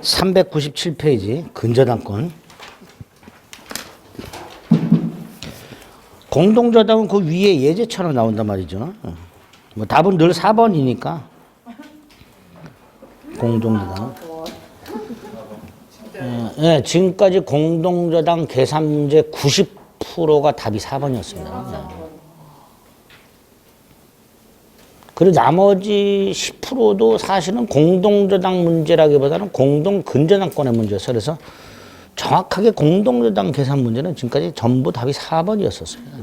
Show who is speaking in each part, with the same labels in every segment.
Speaker 1: 397페이지 근저당권. 공동저당은 그 위에 예제처럼 나온단 말이죠. 뭐 답은 늘 4번이니까. 공동저당. 네, 지금까지 공동저당 계산 문제 90%가 답이 4번이었습니다. 네. 그리고 나머지 10%도 사실은 공동저당 문제라기보다는 공동근저당권의 문제였어요. 그래서 정확하게 공동저당 계산 문제는 지금까지 전부 답이 4번이었었습니다.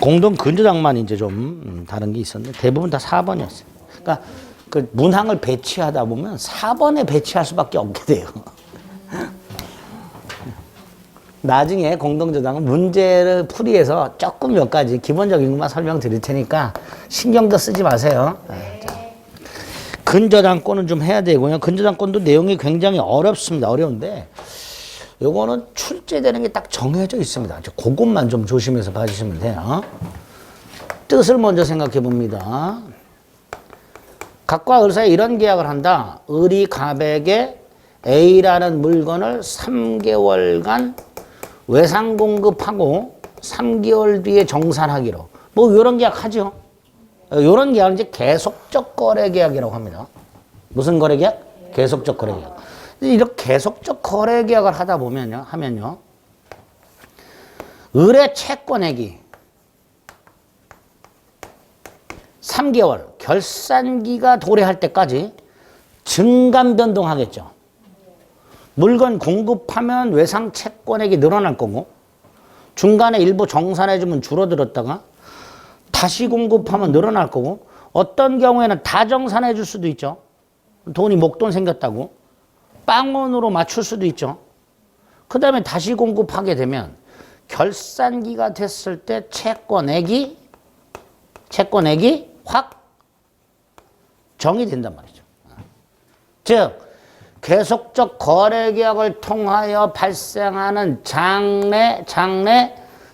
Speaker 1: 공동근저당만 이제 좀 다른 게 있었는데 대부분 다 4번이었어요. 그러니까 그 문항을 배치하다 보면 4번에 배치할 수밖에 없게 돼요. 나중에 공동저당은 문제를 풀이해서 조금 몇 가지 기본적인 것만 설명드릴 테니까 신경도 쓰지 마세요. 자, 근저당권은 좀 해야 되고요. 근저당권도 내용이 굉장히 어렵습니다. 어려운데 요거는 출제되는 게 딱 정해져 있습니다. 그것만 좀 조심해서 봐주시면 돼요. 뜻을 먼저 생각해 봅니다. 각과 을사에 이런 계약을 한다. 을이 갑에게 A라는 물건을 3개월간 외상 공급하고 3개월 뒤에 정산하기로. 뭐 이런 계약 하죠. 이런 계약은 이제 계속적 거래 계약이라고 합니다. 무슨 거래 계약? 계속적 거래 계약. 이렇게 계속적 거래 계약을 하다 하면요. 을의 채권액이 3개월 결산기가 도래할 때까지 증감 변동하겠죠. 물건 공급하면 외상 채권액이 늘어날 거고 중간에 일부 정산해주면 줄어들었다가 다시 공급하면 늘어날 거고 어떤 경우에는 다 정산해 줄 수도 있죠. 돈이 목돈 생겼다고 빵원으로 맞출 수도 있죠. 그 다음에 다시 공급하게 되면 결산기가 됐을 때 채권액이 확 정의된단 말이죠. 즉 계속적 거래계약을 통하여 발생하는 장래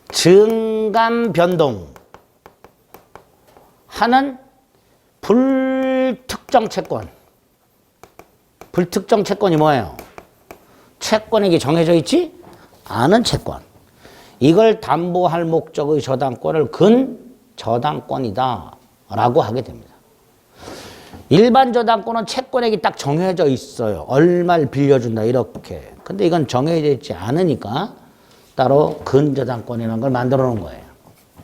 Speaker 1: 증감 변동 하는 불특정 채권. 불특정 채권이 뭐예요? 채권액이 정해져 있지 않은 채권. 이걸 담보할 목적의 저당권을 근저당권이다 라고 하게 됩니다. 일반 저당권은 채권액이 딱 정해져 있어요. 얼마를 빌려준다 이렇게. 근데 이건 정해져 있지 않으니까 따로 근저당권이라는 걸 만들어 놓은 거예요.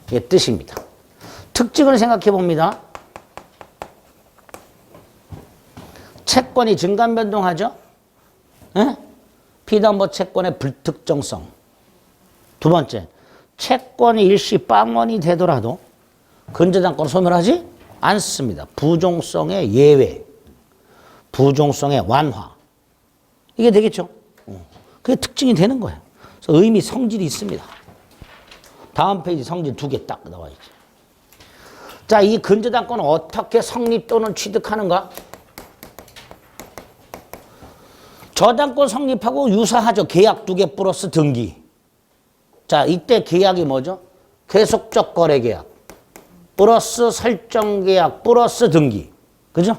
Speaker 1: 이게 뜻입니다. 특징을 생각해 봅니다. 채권이 증감 변동하죠. 피담보 채권의 불특정성. 두 번째, 채권이 일시 빵원이 되더라도 근저당권을 소멸하지 않습니다. 부종성의 예외, 부종성의 완화. 이게 되겠죠. 그게 특징이 되는 거예요. 그래서 의미, 성질이 있습니다. 다음 페이지 성질 2개 딱 나와 있죠. 자, 이 근저당권은 어떻게 성립 또는 취득하는가? 저당권 성립하고 유사하죠. 계약 2개 플러스 등기. 자, 이때 계약이 뭐죠? 계속적 거래 계약. 플러스 설정 계약 플러스 등기. 그죠?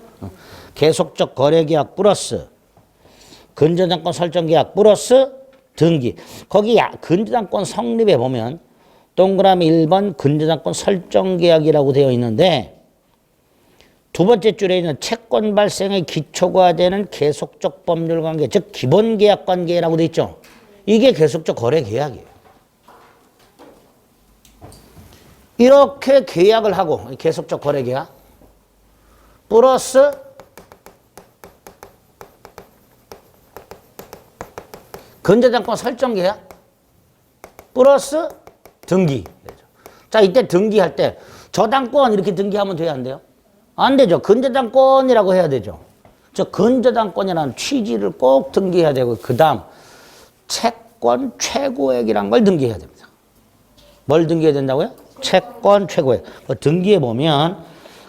Speaker 1: 계속적 거래 계약 플러스 근저당권 설정 계약 플러스 등기. 거기 근저당권 성립에 보면 동그라미 1번 근저당권 설정 계약이라고 되어 있는데 두 번째 줄에 있는 채권 발생의 기초가 되는 계속적 법률 관계, 즉 기본 계약 관계라고 되어 있죠. 이게 계속적 거래 계약이에요. 이렇게 계약을 하고 계속적 거래 계약 플러스 근저당권 설정 계약 플러스 등기. 자, 이때 등기할 때 저당권 이렇게 등기하면 돼요, 안 돼요? 안 되죠. 근저당권이라고 해야 되죠. 저 근저당권이라는 취지를 꼭 등기해야 되고 그 다음 채권 최고액이라는 걸 등기해야 됩니다. 뭘 등기해야 된다고요? 채권 최고액. 등기해 보면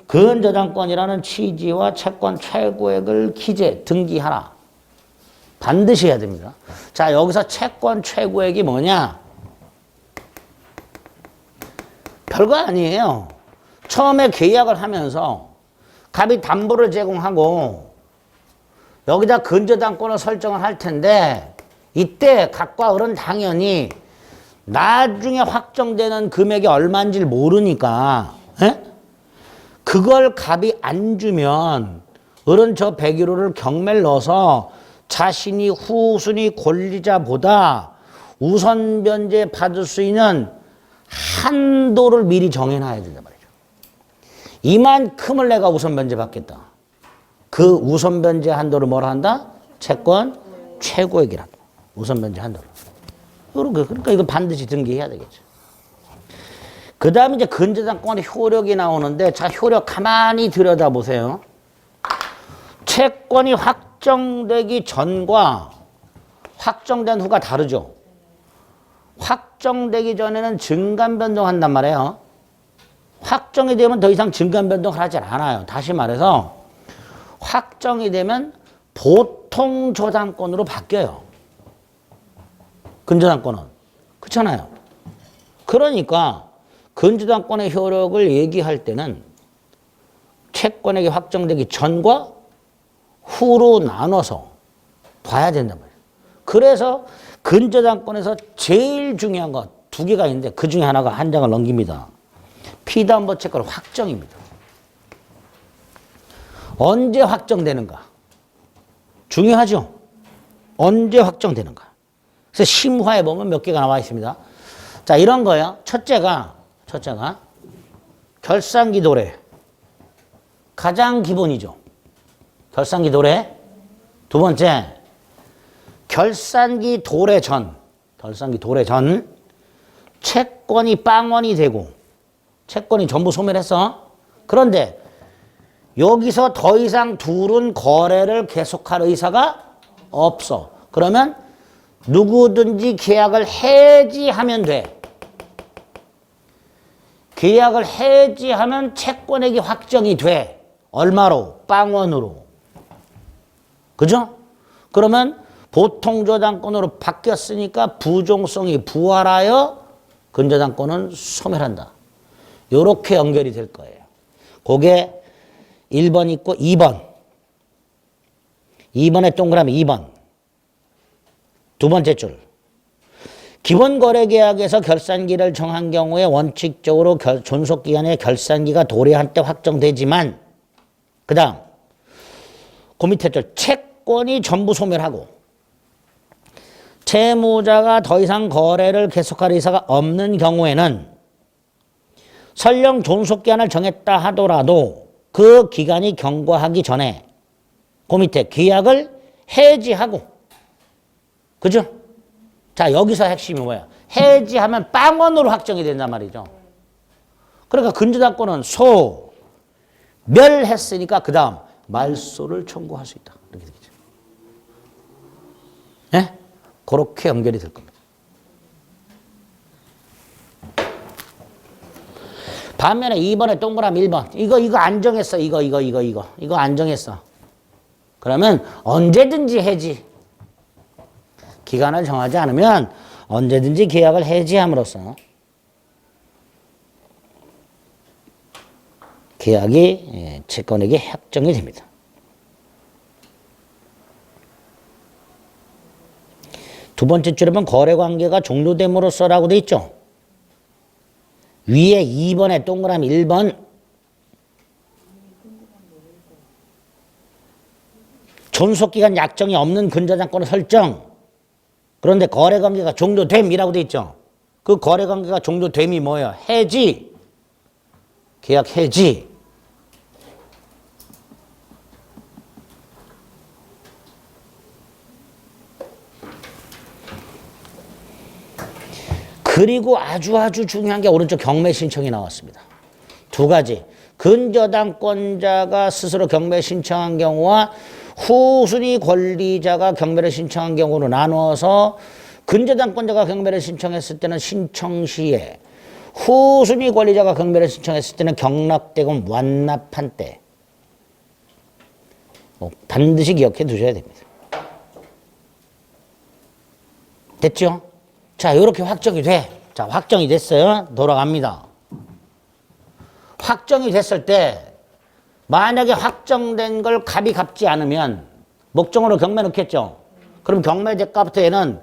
Speaker 1: 근저당권이라는 취지와 채권 최고액을 기재, 등기하라. 반드시 해야 됩니다. 자, 여기서 채권 최고액이 뭐냐? 별거 아니에요. 처음에 계약을 하면서 갑이 담보를 제공하고 여기다 근저당권을 설정을 할 텐데 이때 갑과 을은 당연히 나중에 확정되는 금액이 얼마인지를 모르니까 그걸 갑이 안 주면 을은 저 101호를 경매를 넣어서 자신이 후순위 권리자보다 우선 변제 받을 수 있는 한도를 미리 정해놔야 된단 말이죠. 이만큼을 내가 우선 변제 받겠다. 그 우선 변제 한도를 뭐라 한다? 채권 최고액이란다. 우선 변제 한도를. 그러니까 이거 반드시 등기해야 되겠죠. 그 다음에 이제 근저당권의 효력이 나오는데, 자, 효력 가만히 들여다보세요. 채권이 확정되기 전과 확정된 후가 다르죠. 확정되기 전에는 증감 변동한단 말이에요. 확정이 되면 더 이상 증감 변동을 하지 않아요. 다시 말해서 확정이 되면 보통 저당권으로 바뀌어요. 근저당권은. 그렇잖아요. 그러니까 근저당권의 효력을 얘기할 때는 채권액이 확정되기 전과 후로 나눠서 봐야 된단 말이에요. 그래서 근저당권에서 제일 중요한 거 두 개가 있는데 그 중에 하나가 한 장을 넘깁니다. 피담보 채권 확정입니다. 언제 확정되는가? 중요하죠? 언제 확정되는가? 그래서 심화에 보면 몇 개가 나와 있습니다. 자, 이런 거요. 첫째가 결산기 도래. 가장 기본이죠. 결산기 도래. 두 번째, 결산기 도래 전 채권이 빵원이 되고 채권이 전부 소멸했어. 그런데 여기서 더 이상 둘은 거래를 계속할 의사가 없어. 그러면 누구든지 계약을 해지하면 돼. 계약을 해지하면 채권액이 확정이 돼. 얼마로? 빵원으로. 그죠? 그러면 보통저당권으로 바뀌었으니까 부종성이 부활하여 근저당권은 소멸한다. 요렇게 연결이 될 거예요. 그게 1번 있고 2번. 2번에 동그라미 2번. 두 번째 줄. 기본거래계약에서 결산기를 정한 경우에 원칙적으로 존속기간에 결산기가 도래한 때 확정되지만 그 다음 그 밑에 줄 채권이 전부 소멸하고 채무자가 더 이상 거래를 계속할 의사가 없는 경우에는 설령 존속기한을 정했다 하더라도 그 기간이 경과하기 전에 그 밑에 계약을 해지하고 그죠? 자, 여기서 핵심이 뭐야? 해지하면 빵원으로 확정이 된단 말이죠. 그러니까 근저당권은 소멸했으니까 그 다음 말소를 청구할 수 있다. 이렇게 되겠죠. 예? 그렇게 연결이 될 겁니다. 반면에 2번에 동그라미 1번. 이거 안 정했어. 이거 안 정했어. 그러면 언제든지 해지. 기간을 정하지 않으면 언제든지 계약을 해지함으로써 계약이 채권에게 확정이 됩니다. 두 번째 줄에 보면 거래관계가 종료됨으로써라고 돼 있죠. 위에 2번에 동그라미 1번 존속기간 약정이 없는 근저당권의 설정. 그런데 거래관계가 종료됨이라고 돼 있죠. 그 거래관계가 종료됨이 뭐예요? 해지. 계약 해지. 그리고 아주 중요한 게 오른쪽 경매 신청이 나왔습니다. 두 가지. 근저당권자가 스스로 경매 신청한 경우와 후순위 권리자가 경매를 신청한 경우로 나누어서 근저당권자가 경매를 신청했을 때는 신청 시에 후순위 권리자가 경매를 신청했을 때는 경락대금 완납한 때 반드시 기억해 두셔야 됩니다. 됐죠? 자, 이렇게 확정이 돼. 자, 확정이 됐어요. 돌아갑니다. 확정이 됐을 때 만약에 확정된 걸 갑이 갚지 않으면 목적으로 경매 넣겠죠. 그럼 경매 대가부터 얘는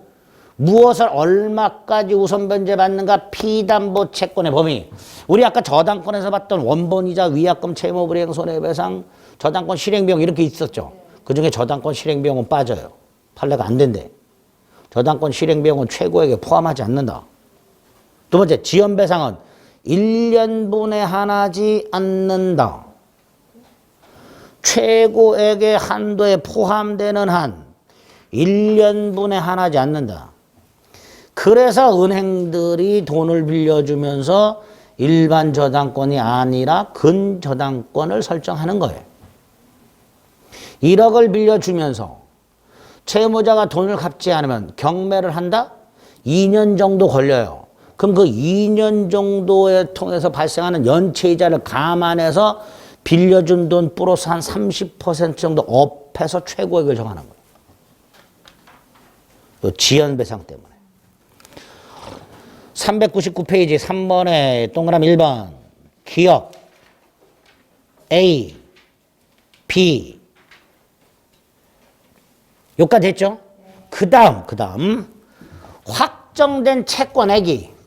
Speaker 1: 무엇을 얼마까지 우선 변제받는가 피담보 채권의 범위. 우리 아까 저당권에서 봤던 원본이자 위약금 채무불이행 손해배상 저당권 실행비용 이렇게 있었죠. 그중에 저당권 실행비용은 빠져요. 판례가 안 된대. 저당권 실행비용은 최고액에 포함하지 않는다. 두 번째 지연배상은 1년분에 하나지 않는다. 최고액의 한도에 포함되는 한 1년분에 하나지 않는다. 그래서 은행들이 돈을 빌려주면서 일반 저당권이 아니라 근저당권을 설정하는 거예요. 1억을 빌려주면서 채무자가 돈을 갚지 않으면 경매를 한다? 2년 정도 걸려요. 그럼 그 2년 정도에 통해서 발생하는 연체이자를 감안해서 빌려준 돈 플러스 한 30% 정도 업해서 최고액을 정하는 거예요. 지연배상 때문에. 399페이지 3번에 동그라미 1번 기업 A, B 여기까지 했죠? 그 다음 확정된 채권액이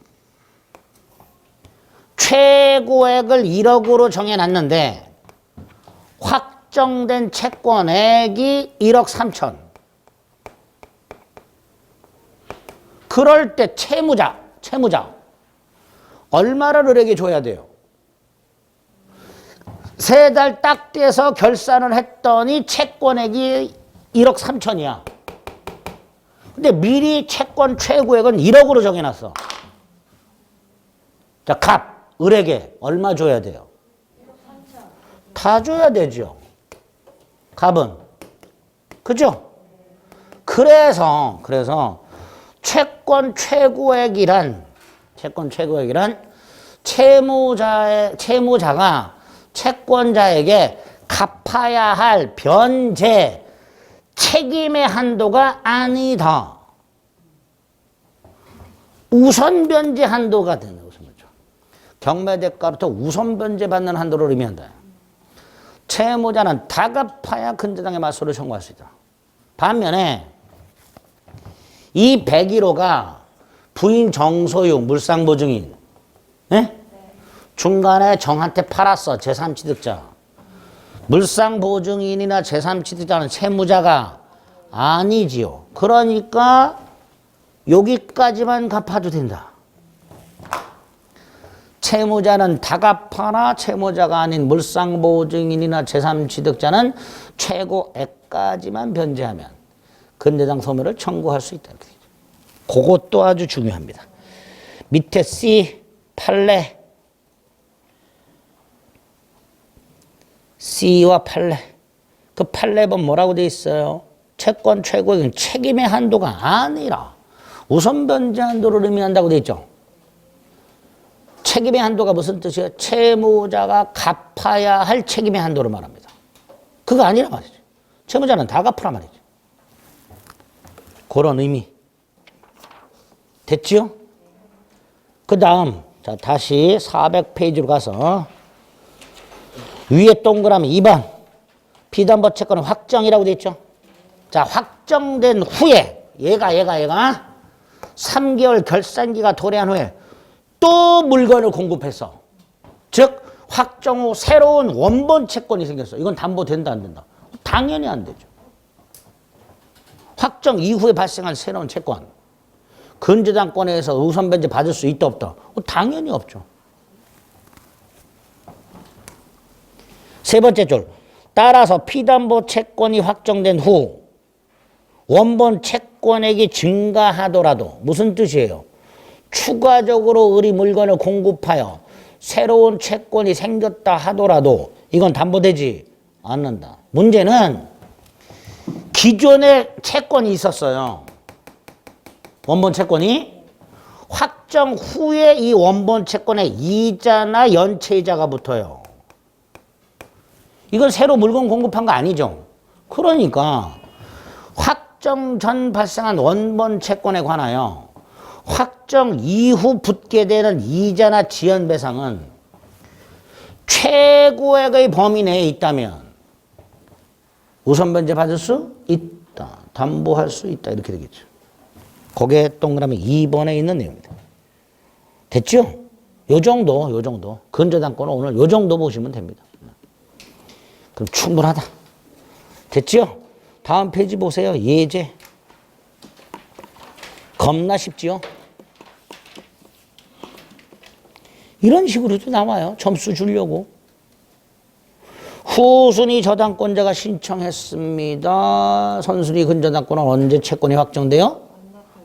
Speaker 1: 최고액을 1억으로 정해놨는데 확정된 채권액이 1억 3천. 그럴 때 채무자 얼마를 을에게 줘야 돼요? 3달 딱 돼서 결산을 했더니 채권액이 1억 3천이야. 근데 미리 채권 최고액은 1억으로 정해놨어. 자, 갑, 을에게 얼마 줘야 돼요? 다 줘야 되죠. 갑은. 그죠? 그래서 채권 최고액이란 채무자가 채권자에게 갚아야 할 변제 책임의 한도가 아니다. 우선 변제 한도가 되는 거죠. 경매 대가로부터 우선 변제 받는 한도를 의미한다. 채무자는 다 갚아야 근저당의 맞소를 청구할 수 있다. 반면에 이 101호가 부인 정소유 물상보증인 네? 중간에 정한테 팔았어. 제3취득자. 물상보증인이나 제3취득자는 채무자가 아니지요. 그러니까 여기까지만 갚아도 된다. 채무자는 다 갚아나 채무자가 아닌 물상보증인이나 제3취득자는 최고액까지만 변제하면 근저당 소멸을 청구할 수 있다. 그것도 아주 중요합니다. 밑에 C 판례 C와 판례 그 판례본 뭐라고 돼 있어요? 채권 최고액은 책임의 한도가 아니라 우선 변제 한도를 의미한다고 돼 있죠. 책임의 한도가 무슨 뜻이에요? 채무자가 갚아야 할 책임의 한도를 말합니다. 그거 아니라 말이죠. 채무자는 다 갚으라 말이죠. 그런 의미. 됐지요? 그 다음, 자, 다시 400페이지로 가서 위에 동그라미 2번. 피담보 채권은 확정이라고 돼 있죠? 자, 확정된 후에, 얘가 3개월 결산기가 도래한 후에 또 물건을 공급해서, 즉, 확정 후 새로운 원본 채권이 생겼어. 이건 담보된다, 안 된다? 당연히 안 되죠. 확정 이후에 발생한 새로운 채권. 근저당권에서 우선 변제 받을 수 있다, 없다? 당연히 없죠. 세 번째 줄. 따라서 피담보 채권이 확정된 후 원본 채권액이 증가하더라도 무슨 뜻이에요? 추가적으로 을이 물건을 공급하여 새로운 채권이 생겼다 하더라도 이건 담보되지 않는다. 문제는 기존에 채권이 있었어요. 원본 채권이 확정 후에 이 원본 채권에 이자나 연체이자가 붙어요. 이건 새로 물건 공급한 거 아니죠. 그러니까 확정 전 발생한 원본 채권에 관하여 확정 이후 붙게 되는 이자나 지연배상은 최고액의 범위 내에 있다면 우선 변제 받을 수 있다. 담보할 수 있다. 이렇게 되겠죠. 거기에 동그라미 2번에 있는 내용입니다. 됐죠? 요 정도. 근저당권은 오늘 요 정도 보시면 됩니다. 그럼 충분하다. 됐죠? 다음 페이지 보세요. 예제. 겁나 쉽지요? 이런 식으로도 나와요. 점수 주려고. 후순위 저당권자가 신청했습니다. 선순위 근저당권은 언제 채권이 확정돼요?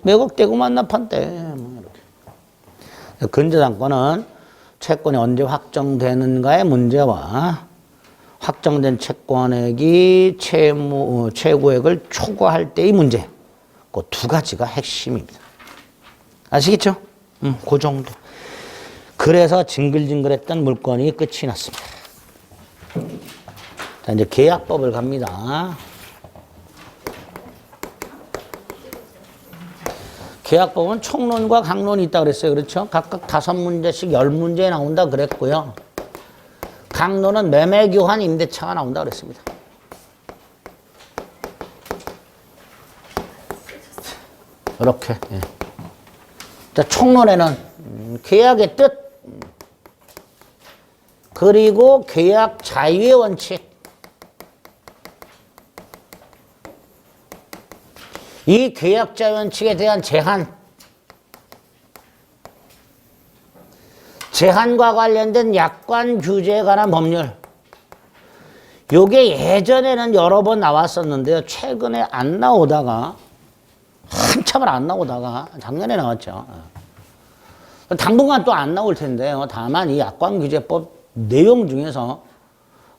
Speaker 1: 매각되고 만납한 때. 이렇게. 근저당권은 채권이 언제 확정되는가의 문제와 확정된 채권액이 최고액을 초과할 때의 문제. 그 두 가지가 핵심입니다. 아시겠죠? 그 정도. 그래서 징글징글했던 물건이 끝이 났습니다. 자, 이제 계약법을 갑니다. 계약법은 총론과 강론이 있다고 그랬어요. 그렇죠? 각각 5문제씩 10문제 나온다 그랬고요. 강론은 매매교환 임대차가 나온다 그랬습니다. 이렇게. 예. 자, 총론에는 계약의 뜻, 그리고 계약 자유의 원칙, 이 계약 자유 원칙에 대한 제한과 관련된 약관 규제에 관한 법률, 요게 예전에는 여러 번 나왔었는데요. 최근에 안 나오다가 한참을 안 나오다가 작년에 나왔죠. 당분간 또 안 나올 텐데요. 다만 이 약관규제법 내용 중에서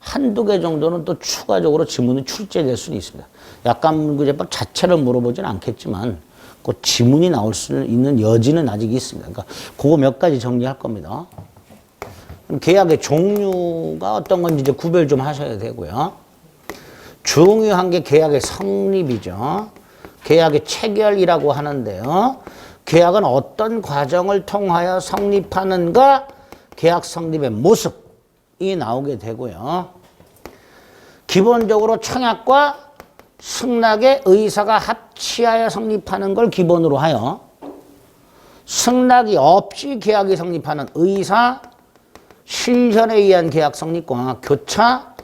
Speaker 1: 한두 개 정도는 또 추가적으로 지문이 출제될 수는 있습니다. 약관규제법 자체를 물어보지는 않겠지만 그 지문이 나올 수 있는 여지는 아직 있습니다. 그러니까 그거 몇 가지 정리할 겁니다. 그럼 계약의 종류가 어떤 건지 이제 구별 좀 하셔야 되고요. 중요한 게 계약의 성립이죠. 계약의 체결이라고 하는데요. 계약은 어떤 과정을 통하여 성립하는가? 계약 성립의 모습이 나오게 되고요. 기본적으로 청약과 승낙의 의사가 합치하여 성립하는 걸 기본으로 하여 승낙이 없이 계약이 성립하는 의사, 실현에 의한 계약 성립과 교차,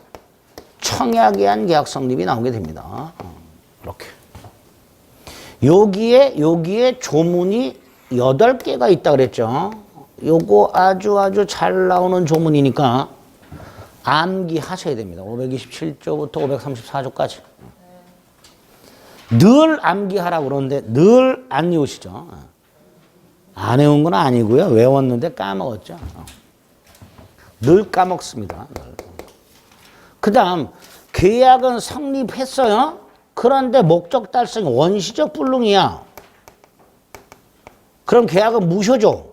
Speaker 1: 청약에 의한 계약 성립이 나오게 됩니다. 이렇게. 여기에 조문이 8개가 있다 그랬죠. 요거 아주 잘 나오는 조문이니까 암기하셔야 됩니다. 527조부터 534조까지. 늘 암기하라고 그러는데 늘 안 외우시죠. 안 외운 건 아니고요. 외웠는데 까먹었죠. 늘 까먹습니다. 그 다음 계약은 성립했어요. 그런데 목적 달성이 원시적 불능이야. 그럼 계약은 무효죠.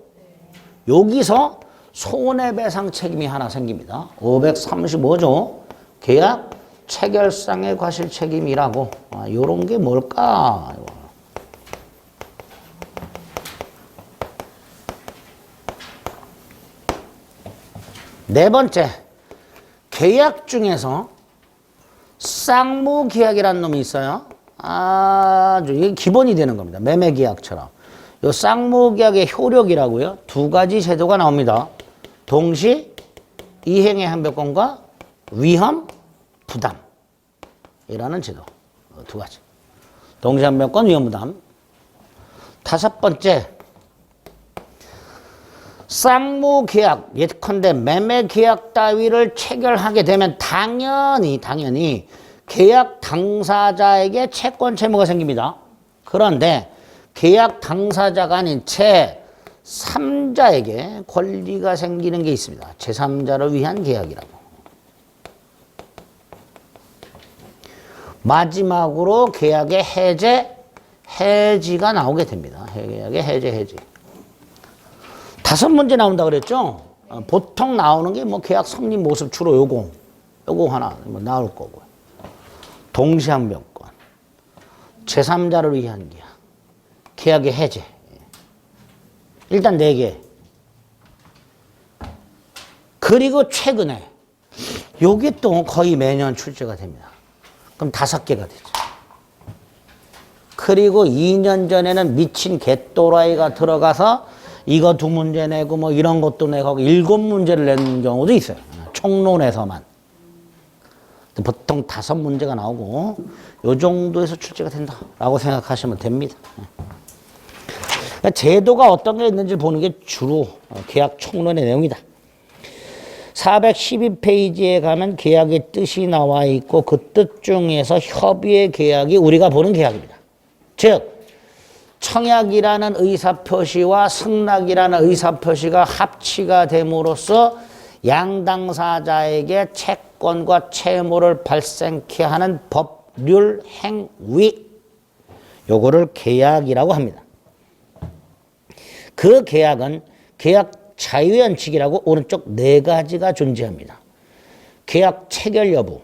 Speaker 1: 여기서 손해배상 책임이 하나 생깁니다. 535조 계약 체결상의 과실 책임이라고. 요런 게 뭘까? 네 번째, 계약 중에서 쌍무계약이라는 놈이 있어요. 아주 이게 기본이 되는 겁니다. 매매계약처럼. 요 쌍무계약의 효력이라고요. 2가지 제도가 나옵니다. 동시 이행의 항변권과 위험 부담이라는 제도. 2가지. 동시 항변권, 위험 부담. 5번째, 쌍무계약, 예컨대 매매계약 따위를 체결하게 되면 당연히 계약 당사자에게 채권 채무가 생깁니다. 그런데 계약 당사자가 아닌 제3자에게 권리가 생기는 게 있습니다. 제3자를 위한 계약이라고. 마지막으로 계약의 해지가 나오게 됩니다. 계약의 해지. 5문제 나온다 그랬죠? 보통 나오는 게 뭐 계약 성립 모습 주로 요거 하나 나올 거고요. 동시항변권, 제3자를 위한 계약, 계약의 해제. 일단 4개. 그리고 최근에 요게 또 거의 매년 출제가 됩니다. 그럼 5개가 되죠. 그리고 2년 전에는 미친 개또라이가 들어가서 이거 2문제 내고 뭐 이런 것도 내고 7문제를 낸 경우도 있어요. 총론에서만. 보통 5문제가 나오고 요 정도에서 출제가 된다라고 생각하시면 됩니다. 그러니까 제도가 어떤 게 있는지 보는 게 주로 계약 총론의 내용이다. 412페이지에 가면 계약의 뜻이 나와 있고 그 뜻 중에서 협의의 계약이 우리가 보는 계약입니다. 즉 청약이라는 의사표시와 승낙이라는 의사표시가 합치가 됨으로써 양당사자에게 채권과 채무를 발생케 하는 법률 행위, 요거를 계약이라고 합니다. 그 계약은 계약 자유연칙이라고 오른쪽 4가지가 존재합니다. 계약 체결 여부.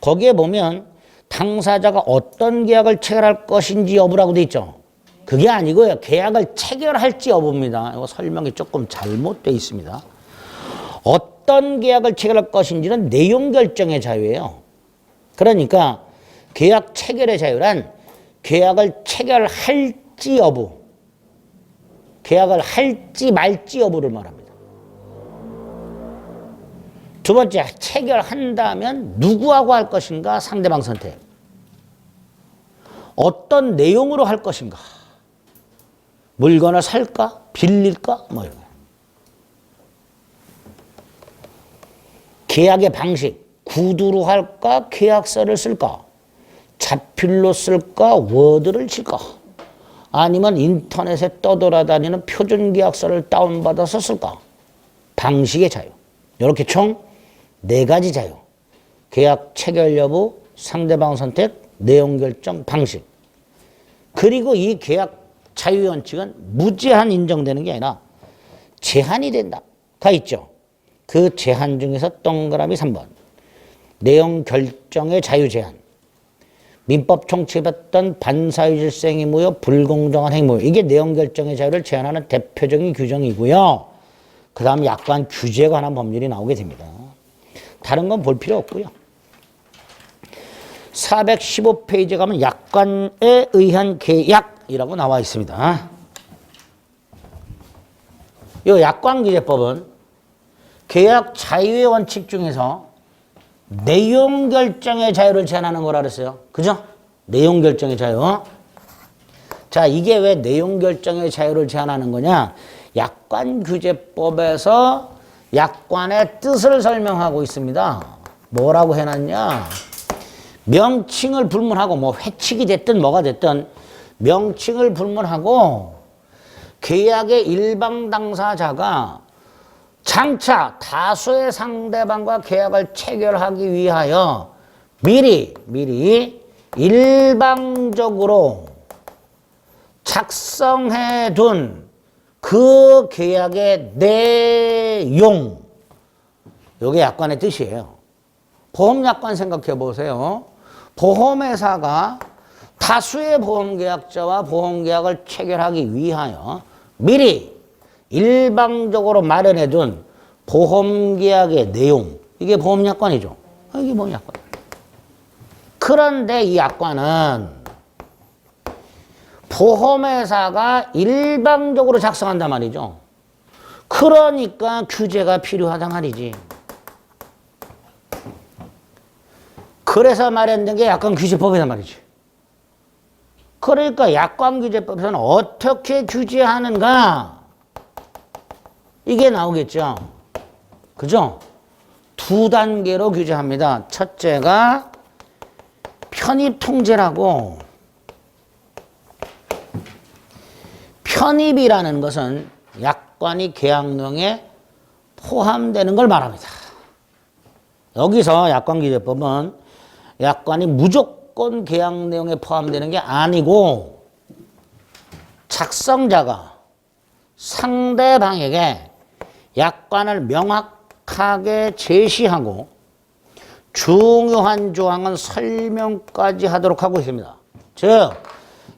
Speaker 1: 거기에 보면 당사자가 어떤 계약을 체결할 것인지 여부라고 돼 있죠. 그게 아니고요. 계약을 체결할지 여부입니다. 이거 설명이 조금 잘못되어 있습니다. 어떤 계약을 체결할 것인지는 내용 결정의 자유예요. 그러니까 계약 체결의 자유란 계약을 체결할지 여부, 계약을 할지 말지 여부를 말합니다. 두 번째, 체결한다면 누구하고 할 것인가? 상대방 선택. 어떤 내용으로 할 것인가? 물건을 살까? 빌릴까? 뭐 이런 거. 계약의 방식, 구두로 할까? 계약서를 쓸까? 자필로 쓸까? 워드를 칠까? 아니면 인터넷에 떠돌아다니는 표준계약서를 다운받아서 쓸까? 방식의 자유. 이렇게 총 4가지 자유. 계약 체결 여부, 상대방 선택, 내용 결정, 방식. 그리고 이 계약 자유원칙은 무제한 인정되는 게 아니라 제한이 된다가 있죠. 그 제한 중에서 동그라미 3번. 내용 결정의 자유 제한. 민법 총칙했던 반사유질성 의무요, 불공정한 행무. 이게 내용 결정의 자유를 제한하는 대표적인 규정이고요. 그 다음 약관 규제에 관한 법률이 나오게 됩니다. 다른 건 볼 필요 없고요. 415페이지에 가면 약관에 의한 계약이라고 나와 있습니다. 이 약관규제법은 계약 자유의 원칙 중에서 내용 결정의 자유를 제한하는 거라 그랬어요. 그죠? 내용 결정의 자유. 자, 이게 왜 내용 결정의 자유를 제한하는 거냐? 약관규제법에서 약관의 뜻을 설명하고 있습니다. 뭐라고 해놨냐? 명칭을 불문하고 뭐 회칙이 됐든 뭐가 됐든 명칭을 불문하고 계약의 일방 당사자가 장차 다수의 상대방과 계약을 체결하기 위하여 미리 일방적으로 작성해 둔 그 계약의 내용, 이게 약관의 뜻이에요. 보험약관 생각해 보세요. 보험회사가 다수의 보험계약자와 보험계약을 체결하기 위하여 미리 일방적으로 마련해 둔 보험계약의 내용, 이게 보험약관이죠. 이게 보험약관. 그런데 이 약관은 보험회사가 일방적으로 작성한단 말이죠. 그러니까 규제가 필요하단 말이지. 그래서 마련된 게 약관규제법이란 말이지. 그러니까 약관규제법에서는 어떻게 규제하는가? 이게 나오겠죠. 그죠? 2단계로 규제합니다. 첫째가 편입통제라고, 편입이라는 것은 약관이 계약령에 포함되는 걸 말합니다. 여기서 약관규제법은 약관이 무조건 계약 내용에 포함되는 게 아니고 작성자가 상대방에게 약관을 명확하게 제시하고 중요한 조항은 설명까지 하도록 하고 있습니다. 즉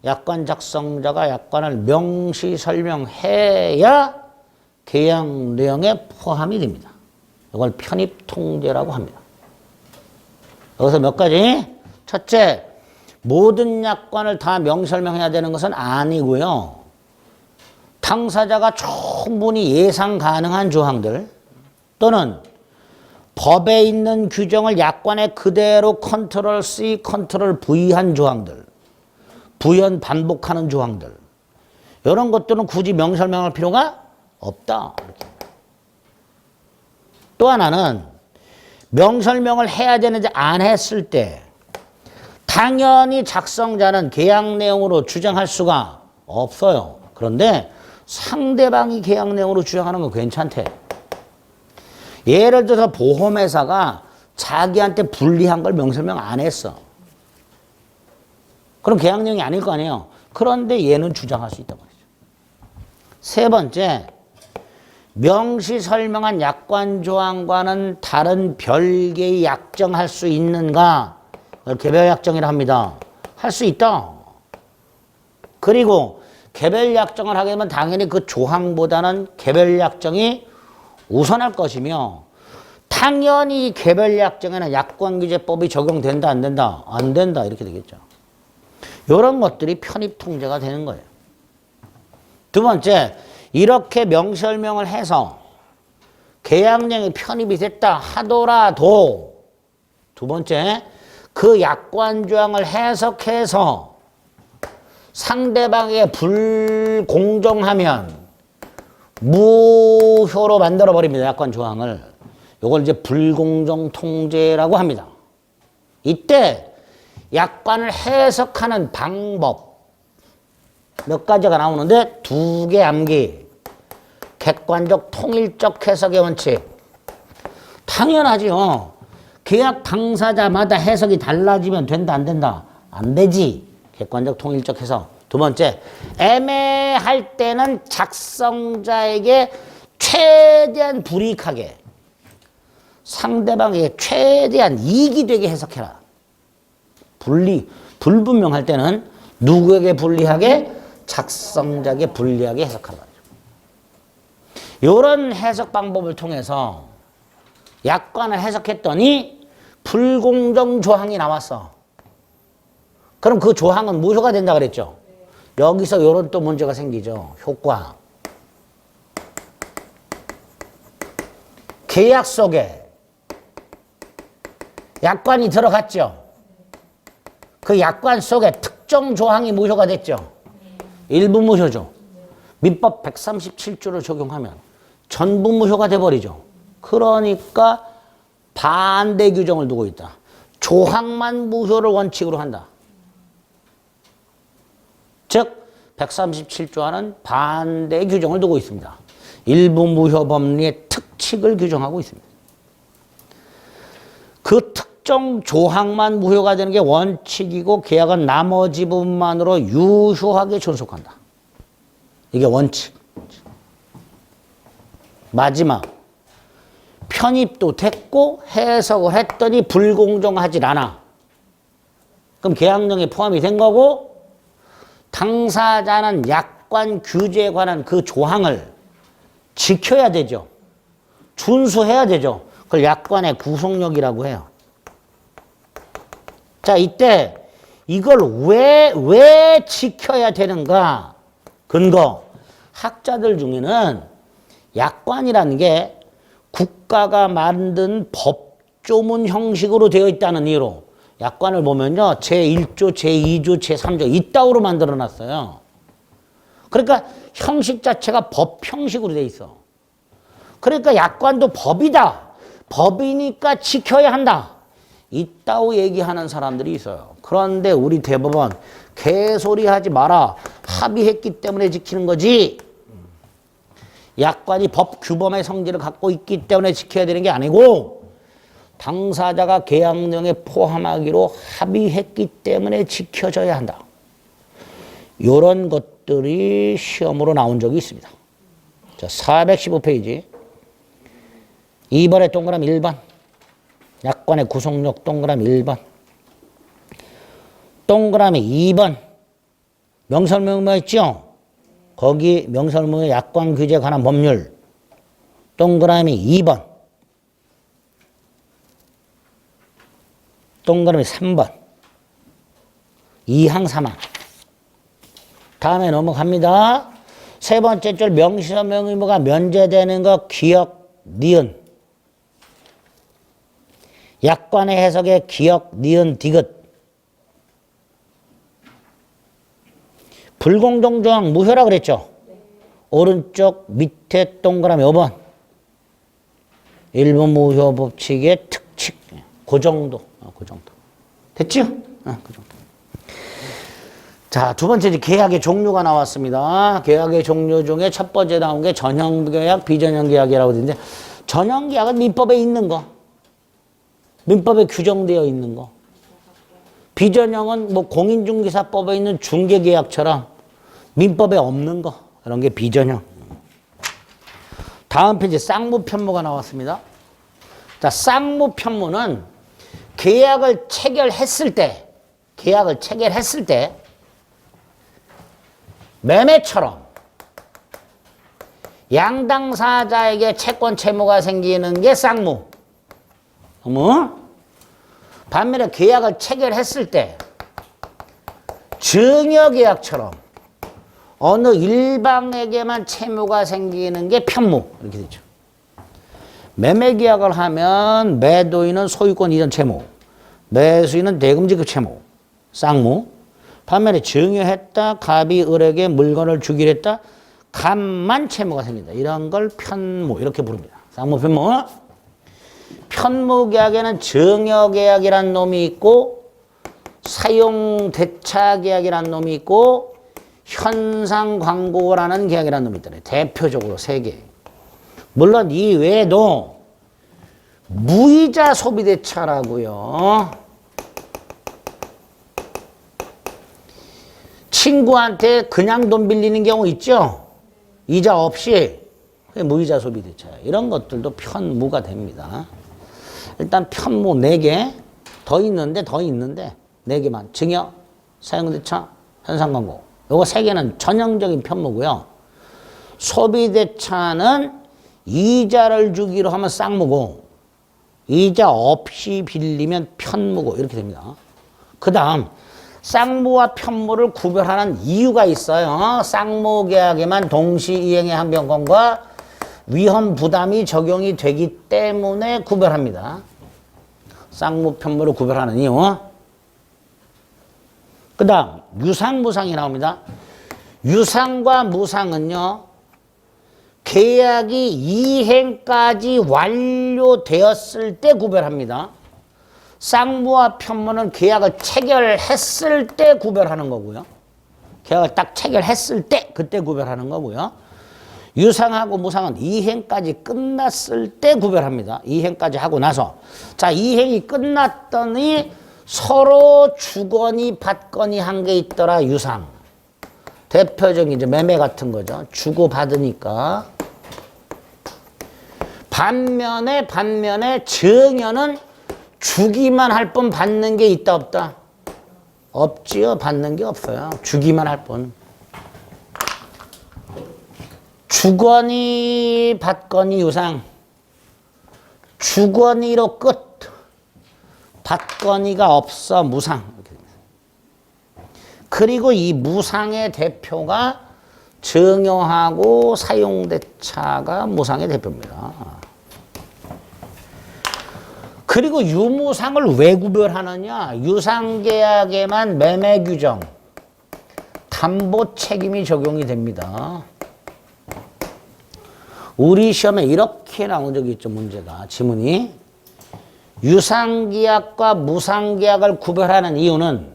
Speaker 1: 약관 작성자가 약관을 명시 설명해야 계약 내용에 포함이 됩니다. 이걸 편입 통제라고 합니다. 여기서 몇 가지? 첫째, 모든 약관을 다 명설명해야 되는 것은 아니고요. 당사자가 충분히 예상 가능한 조항들 또는 법에 있는 규정을 약관에 그대로 컨트롤 C, 컨트롤 V한 조항들, 부연 반복하는 조항들 이런 것들은 굳이 명설명할 필요가 없다. 또 하나는 명설명을 해야 되는지 안 했을 때 당연히 작성자는 계약 내용으로 주장할 수가 없어요. 그런데 상대방이 계약 내용으로 주장하는 건 괜찮대. 예를 들어서 보험회사가 자기한테 불리한 걸 명설명 안 했어. 그럼 계약 내용이 아닐 거 아니에요. 그런데 얘는 주장할 수 있다고 말이죠. 세 번째, 명시 설명한 약관 조항과는 다른 별개의 약정할 수 있는가? 개별 약정이라 합니다. 할 수 있다. 그리고 개별 약정을 하게 되면 당연히 그 조항보다는 개별 약정이 우선할 것이며 당연히 개별 약정에는 약관규제법이 적용된다 안 된다? 안 된다 이렇게 되겠죠. 이런 것들이 편입 통제가 되는 거예요. 두 번째, 이렇게 명설명을 해서 계약 내용이 편입이 됐다 하더라도 두 번째, 그 약관 조항을 해석해서 상대방에게 불공정하면 무효로 만들어 버립니다. 약관 조항을. 이걸 이제 불공정 통제라고 합니다. 이때 약관을 해석하는 방법 몇 가지가 나오는데 두 개 암기. 객관적 통일적 해석의 원칙. 당연하죠. 계약 당사자마다 해석이 달라지면 된다 안 된다? 안 되지. 객관적 통일적 해석. 두 번째, 애매할 때는 작성자에게 최대한 불이익하게 상대방에게 최대한 이익이 되게 해석해라. 불분명할 때는 누구에게 불리하게? 작성자에게 불리하게 해석하라. 이런 해석 방법을 통해서 약관을 해석했더니 불공정 조항이 나왔어. 그럼 그 조항은 무효가 된다 그랬죠. 여기서 이런 또 문제가 생기죠. 효과. 계약 속에 약관이 들어갔죠. 그 약관 속에 특정 조항이 무효가 됐죠. 일부 무효죠. 민법 137조를 적용하면 전부 무효가 돼버리죠. 그러니까 반대 규정을 두고 있다. 조항만 무효를 원칙으로 한다. 즉 137조와는 반대 규정을 두고 있습니다. 일부 무효 법리의 특칙을 규정하고 있습니다. 그 특정 조항만 무효가 되는 게 원칙이고 계약은 나머지 부분만으로 유효하게 존속한다. 이게 원칙. 마지막. 편입도 됐고 해석을 했더니 불공정하질 않아. 그럼 계약령에 포함이 된 거고 당사자는 약관 규제에 관한 그 조항을 지켜야 되죠. 준수해야 되죠. 그걸 약관의 구속력이라고 해요. 자, 이때 이걸 왜 지켜야 되는가? 근거. 학자들 중에는 약관이라는 게 국가가 만든 법조문 형식으로 되어 있다는 이유로 약관을 보면요. 제1조, 제2조, 제3조 이따위로 만들어 놨어요. 그러니까 형식 자체가 법 형식으로 되어 있어. 그러니까 약관도 법이다. 법이니까 지켜야 한다. 이따위 얘기하는 사람들이 있어요. 그런데 우리 대법원 개소리 하지 마라. 합의했기 때문에 지키는 거지. 약관이 법 규범의 성질을 갖고 있기 때문에 지켜야 되는 게 아니고 당사자가 계약 내용에 포함하기로 합의했기 때문에 지켜져야 한다. 이런 것들이 시험으로 나온 적이 있습니다. 자, 415페이지. 2번에 동그라미 1번. 약관의 구속력 동그라미 1번. 동그라미 2번. 명설명모 있죠? 거기 명설명의 약관 규제에 관한 법률 동그라미 2번. 동그라미 3번. 2항 3항. 다음에 넘어갑니다. 세 번째 줄 명시어 명의무가 면제되는 거 기역, 니은. 약관의 해석에 기역, 니은, 디귿. 불공정 조항 무효라 그랬죠? 오른쪽 밑에 동그라미 5번. 일부 무효 법칙의 특칙. 그 정도. 그 정도. 됐죠? 그 정도. 자, 두 번째 계약의 종류가 나왔습니다. 계약의 종류 중에 첫 번째 나온 게 전형계약, 비전형계약이라고 되는데 전형계약은 민법에 있는 거. 민법에 규정되어 있는 거. 비전형은 뭐 공인중개사법에 있는 중개계약처럼 민법에 없는 거. 이런 게 비전형. 다음 페이지 쌍무편무가 나왔습니다. 자, 쌍무편무는 계약을 체결했을 때 매매처럼 양당사자에게 채권 채무가 생기는 게 쌍무. 반면에 계약을 체결했을 때 증여계약처럼 어느 일방에게만 채무가 생기는 게 편무. 이렇게 되죠. 매매계약을 하면 매도인은 소유권 이전 채무, 매수인은 대금지급 채무, 쌍무. 반면에 증여했다, 갑이 을에게 물건을 주기로 했다, 갑만 채무가 생긴다. 이런 걸 편무 이렇게 부릅니다. 쌍무, 편무. 편무계약에는 증여계약이라는 놈이 있고 사용대차계약이라는 놈이 있고 현상광고라는 계약이라는 놈이 있더래요. 대표적으로 세 개. 물론 이 외에도 무이자 소비대차라고요. 친구한테 그냥 돈 빌리는 경우 있죠? 이자 없이. 그게 무이자 소비대차예요. 이런 것들도 편무가 됩니다. 일단 편무 4개. 더 있는데 4개만. 증여, 사용대차, 현상광고. 요거 3개는 전형적인 편무고요. 소비대차는 이자를 주기로 하면 쌍무고 이자 없이 빌리면 편무고 이렇게 됩니다. 그 다음 쌍무와 편무를 구별하는 이유가 있어요. 쌍무계약에만 동시이행의 항변권과 위험 부담이 적용이 되기 때문에 구별합니다. 쌍무, 편무를 구별하는 이유. 그 다음 유상, 무상이 나옵니다. 유상과 무상은요. 계약이 이행까지 완료되었을 때 구별합니다. 쌍무와 편무는 계약을 체결했을 때 구별하는 거고요. 계약을 딱 체결했을 때 그때 구별하는 거고요. 유상하고 무상은 이행까지 끝났을 때 구별합니다. 이행까지 하고 나서. 자, 이행이 끝났더니 서로 주거니 받거니 한 게 있더라. 유상. 대표적인 이제 매매 같은 거죠. 주고 받으니까. 반면에 증여는 주기만 할 뿐 받는 게 있다 없다? 없지요. 받는 게 없어요. 주기만 할 뿐. 주거니 받거니 유상. 주거니로 끝. 받거니가 없어 무상. 그리고 이 무상의 대표가 증여하고 사용대차가 무상의 대표입니다. 그리고 유무상을 왜 구별하느냐? 유상계약에만 매매규정, 담보책임이 적용이 됩니다. 우리 시험에 이렇게 나온 적이 있죠. 문제가. 지문이. 유상계약과 무상계약을 구별하는 이유는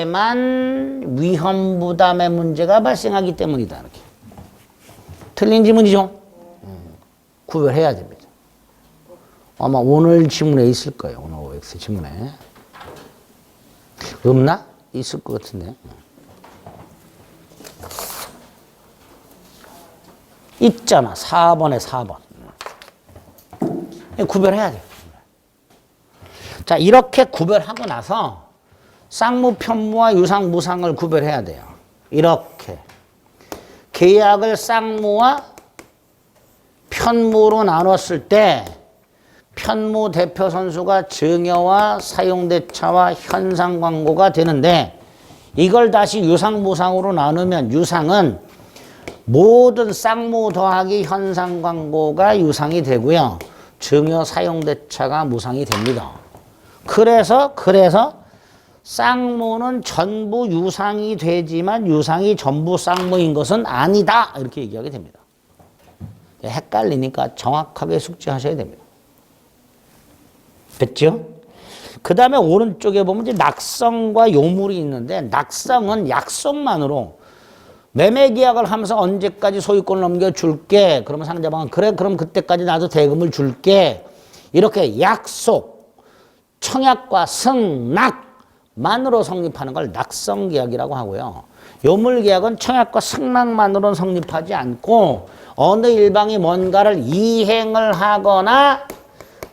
Speaker 1: 유상계약에만 위험부담의 문제가 발생하기 때문이다. 이렇게. 틀린 지문이죠? 구별해야 됩니다. 아마 오늘 지문에 있을 거예요. 오늘 OX 지문에. 없나? 있을 것 같은데. 있잖아. 4번에 4번. 구별해야 돼요. 자, 이렇게 구별하고 나서 쌍무, 편무와 유상, 무상을 구별해야 돼요. 이렇게. 계약을 쌍무와 편무로 나눴을 때 편무 대표 선수가 증여와 사용대차와 현상광고가 되는데 이걸 다시 유상무상으로 나누면 유상은 모든 쌍무 더하기 현상광고가 유상이 되고요. 증여 사용대차가 무상이 됩니다. 그래서 쌍무는 전부 유상이 되지만 유상이 전부 쌍무인 것은 아니다. 이렇게 얘기하게 됩니다. 헷갈리니까 정확하게 숙지하셔야 됩니다. 됐죠? 그 다음에 오른쪽에 보면 이제 낙성과 요물이 있는데 낙성은 약속만으로 매매 계약을 하면서 언제까지 소유권을 넘겨줄게. 그러면 상대방은 그래 그럼 그때까지 나도 대금을 줄게. 이렇게 약속, 청약과 승낙만으로 성립하는 걸 낙성계약이라고 하고요. 요물계약은 청약과 승낙만으로는 성립하지 않고 어느 일방이 뭔가를 이행을 하거나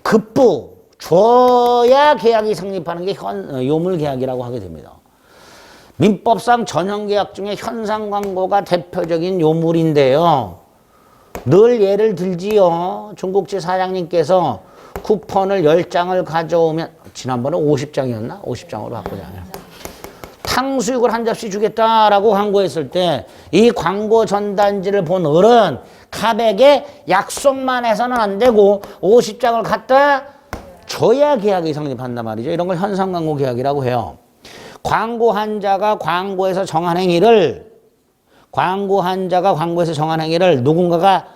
Speaker 1: 급부 줘야 계약이 성립하는 게 요물계약이라고 하게 됩니다. 민법상 전형계약 중에 현상광고가 대표적인 요물인데요. 늘 예를 들지요. 중국집 사장님께서 쿠폰을 10장을 가져오면 지난번에 50장이었나? 50장으로 바꾸잖아요. 탕수육을 한 접시 주겠다라고 광고했을 때 이 광고 전단지를 본 어른 카백에 약속만 해서는 안 되고 50장을 갖다 줘야 계약이 성립한단 말이죠. 이런 걸 현상광고 계약이라고 해요. 광고한 자가 광고에서 정한 행위를 누군가가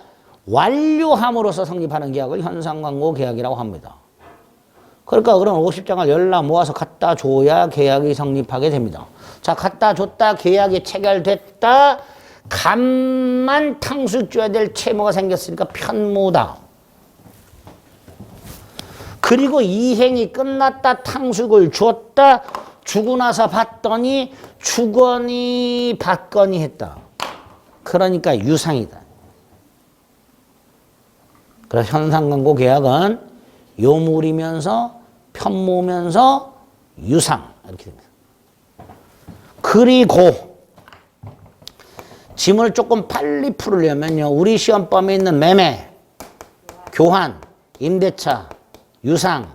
Speaker 1: 완료함으로써 성립하는 계약을 현상광고 계약이라고 합니다. 그러니까 그런 50장을 열라 모아서 갖다 줘야 계약이 성립하게 됩니다. 자, 갖다 줬다 계약이 체결됐다. 간만 탕수육 줘야 될 채무가 생겼으니까 편무다. 그리고 이행이 끝났다. 탕수육을 줬다. 주고 나서 받더니 주거니 받거니 했다. 그러니까 유상이다. 그래서 현상광고 계약은 요물이면서 편무면서 유상 이렇게 됩니다. 그리고 지문을 조금 빨리 풀으려면요. 우리 시험범위에 있는 매매, 교환, 임대차, 유상,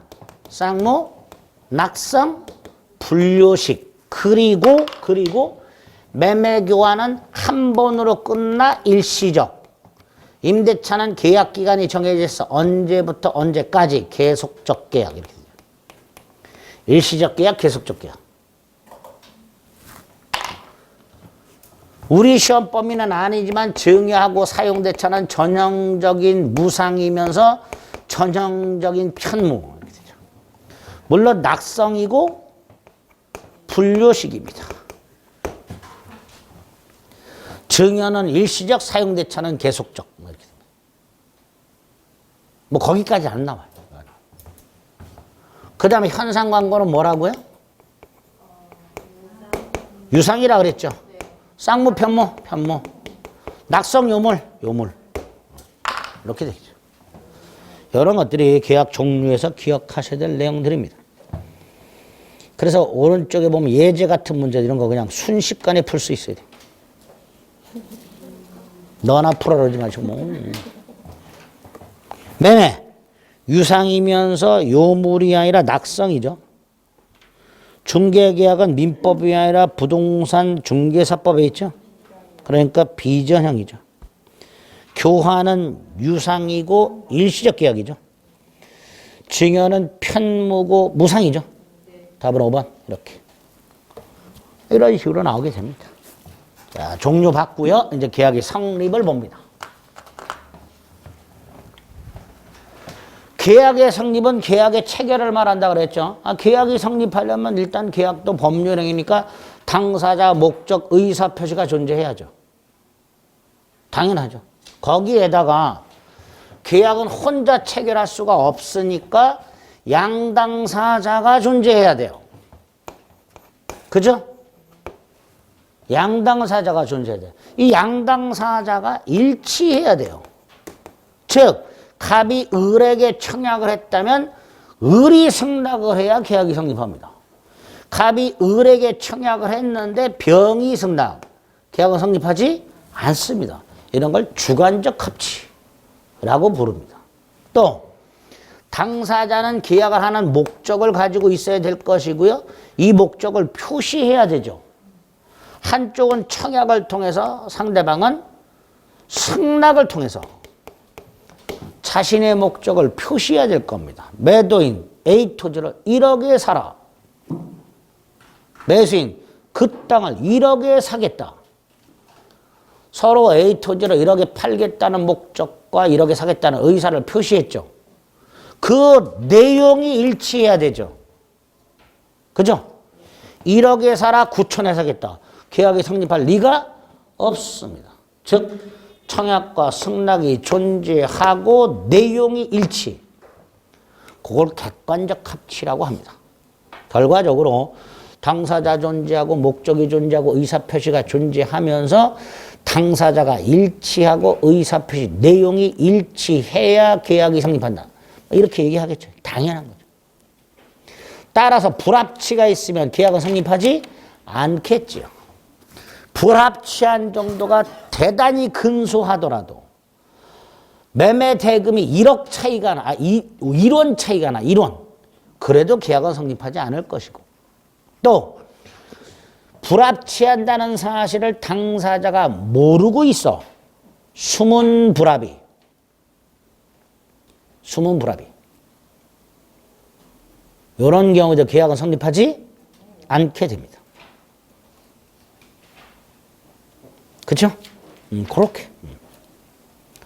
Speaker 1: 쌍무, 낙성, 분료식 그리고 매매 교환은 한 번으로 끝나 일시적. 임대차는 계약 기간이 정해져 있어. 언제부터 언제까지 계속적 계약 이렇게 돼요. 일시적 계약, 계속적 계약. 우리 시험 범위는 아니지만 증여하고 사용대차는 전형적인 무상이면서 전형적인 편무 이렇게 되죠. 물론 낙성이고 분료식입니다. 증여는 일시적, 사용대차는 계속적 이렇게 됩니다. 뭐 거기까지 안 나와요. 그 다음에 현상광고는 뭐라고요? 유상이라 그랬죠. 쌍무, 편무. 낙성, 요물. 이렇게 되죠. 이런 것들이 계약 종류에서 기억하셔야 될 내용들입니다. 그래서 오른쪽에 보면 예제 같은 문제 이런 거 그냥 순식간에 풀 수 있어야 돼요. 너나 풀어 그러지 마시고 뭐. 매매. 유상이면서 요물이 아니라 낙성이죠. 중개계약은 민법이 아니라 부동산 중개사법에 있죠. 그러니까 비전형이죠. 교환은 유상이고 일시적 계약이죠. 증여는 편무고 무상이죠. 답은 5번 이렇게. 이런 식으로 나오게 됩니다. 자, 종류 받고요. 이제 계약의 성립을 봅니다. 계약의 성립은 계약의 체결을 말한다 그랬죠. 계약이 성립하려면 일단 계약도 법률행위니까 당사자, 목적, 의사 표시가 존재해야죠. 당연하죠. 거기에다가 계약은 혼자 체결할 수가 없으니까 양당사자가 존재해야 돼요. 그죠? 양당사자가 존재해야 돼요. 이 양당사자가 일치해야 돼요. 즉 갑이 을에게 청약을 했다면 을이 승낙을 해야 계약이 성립합니다. 갑이 을에게 청약을 했는데 병이 승낙, 계약은 성립하지 않습니다. 이런 걸 주관적 합치라고 부릅니다. 또 당사자는 계약을 하는 목적을 가지고 있어야 될 것이고요. 이 목적을 표시해야 되죠. 한쪽은 청약을 통해서 상대방은 승낙을 통해서 자신의 목적을 표시해야 될 겁니다. 매도인 A 토지를 1억에 사라. 매수인 그 땅을 1억에 사겠다. 서로 A 토지를 1억에 팔겠다는 목적과 1억에 사겠다는 의사를 표시했죠. 그 내용이 일치해야 되죠. 그죠? 1억에 사라 9천에 사겠다. 계약이 성립할 리가 없습니다. 즉 청약과 승낙이 존재하고 내용이 일치. 그걸 객관적 합치라고 합니다. 결과적으로 당사자 존재하고 목적이 존재하고 의사표시가 존재하면서 당사자가 일치하고 의사표시 내용이 일치해야 계약이 성립한다. 이렇게 얘기하겠죠. 당연한 거죠. 따라서 불합치가 있으면 계약은 성립하지 않겠지요. 불합치한 정도가 대단히 근소하더라도 매매 대금이 1억 차이가 나, 1원 차이가 나, 1원. 그래도 계약은 성립하지 않을 것이고 또 불합치한다는 사실을 당사자가 모르고 있어. 숨은 불합이. 이런 경우도 계약은 성립하지 않게 됩니다. 그렇죠? 그렇게.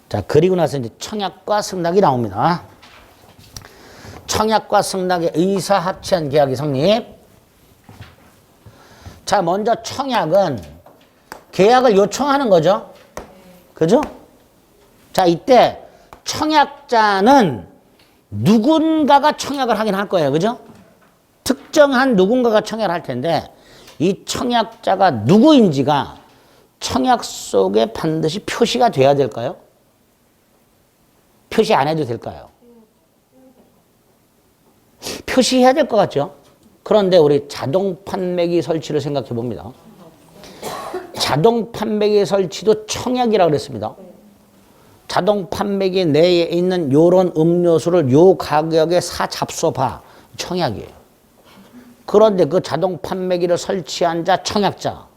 Speaker 1: 자, 그리고 나서 이제 청약과 승낙이 나옵니다. 청약과 승낙의 의사합치한 계약이 성립. 자, 먼저 청약은 계약을 요청하는 거죠. 그죠? 자, 이때 청약자는 누군가가 청약을 하긴 할 거예요. 그죠? 특정한 누군가가 청약을 할 텐데 이 청약자가 누구인지가 청약 속에 반드시 표시가 돼야 될까요? 표시 안 해도 될까요? 표시해야 될 것 같죠? 그런데 우리 자동 판매기 설치를 생각해 봅니다. 자동 판매기 설치도 청약이라고 그랬습니다. 자동 판매기 내에 있는 요런 음료수를 요 가격에 사 잡숴봐. 청약이에요. 그런데 그 자동 판매기를 설치한 자 청약자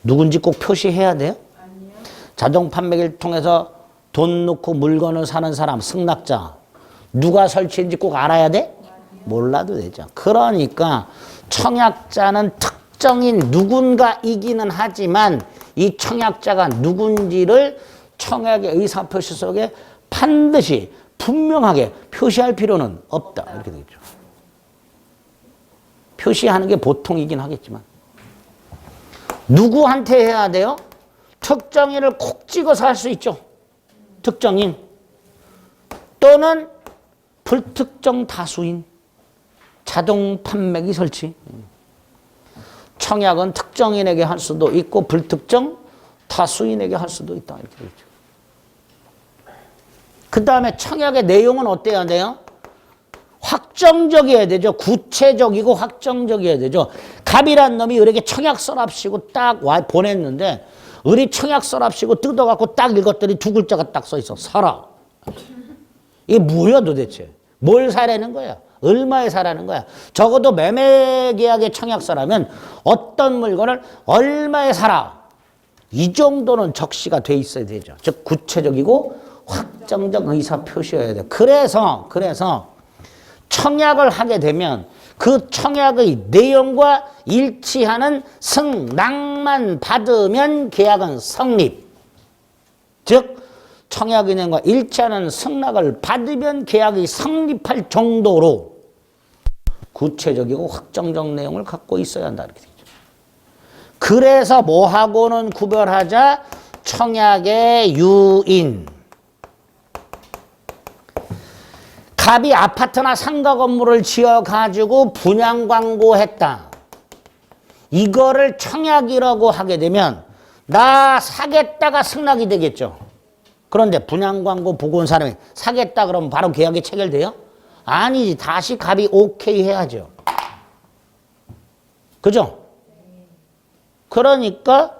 Speaker 1: 누군지 꼭 표시해야 돼요? 아니요. 자동 판매기를 통해서 돈 넣고 물건을 사는 사람 승낙자 누가 설치했는지 꼭 알아야 돼? 몰라도 되죠. 그러니까 청약자는 특정인 누군가이기는 하지만 이 청약자가 누군지를 청약의 의사표시 속에 반드시 분명하게 표시할 필요는 없다. 이렇게 되겠죠. 표시하는 게 보통이긴 하겠지만 누구한테 해야 돼요? 특정인을 콕 찍어서 할 수 있죠. 특정인 또는 불특정 다수인 자동 판매기 설치. 청약은 특정인에게 할 수도 있고 불특정 다수인에게 할 수도 있다. 이렇게 되죠. 그 다음에 청약의 내용은 어때야 돼요? 확정적이어야 되죠. 구체적이고 확정적이어야 되죠. 갑이란 놈이 을에게 청약서랍시고 딱 와 보냈는데 을이 청약서랍시고 뜯어갖고 딱 읽었더니 두 글자가 딱 써있어. 사라. 이게 뭐야 도대체? 뭘 사라는 거야? 얼마에 사라는 거야? 적어도 매매계약의 청약서라면 어떤 물건을 얼마에 사라. 이 정도는 적시가 돼 있어야 되죠. 즉 구체적이고 확정적 의사표시여야 돼요. 그래서 청약을 하게 되면 그 청약의 내용과 일치하는 승낙만 받으면 계약은 성립. 즉 청약의 내용과 일치하는 승낙을 받으면 계약이 성립할 정도로 구체적이고 확정적 내용을 갖고 있어야 한다. 이렇게 되죠. 그래서 뭐하고는 구별하자? 청약의 유인. 갑이 아파트나 상가 건물을 지어가지고 분양 광고했다. 이거를 청약이라고 하게 되면 나 사겠다가 승낙이 되겠죠. 그런데 분양 광고 보고 온 사람이 사겠다 그러면 바로 계약이 체결돼요? 아니지. 다시 갑이 오케이 해야죠. 그죠? 그러니까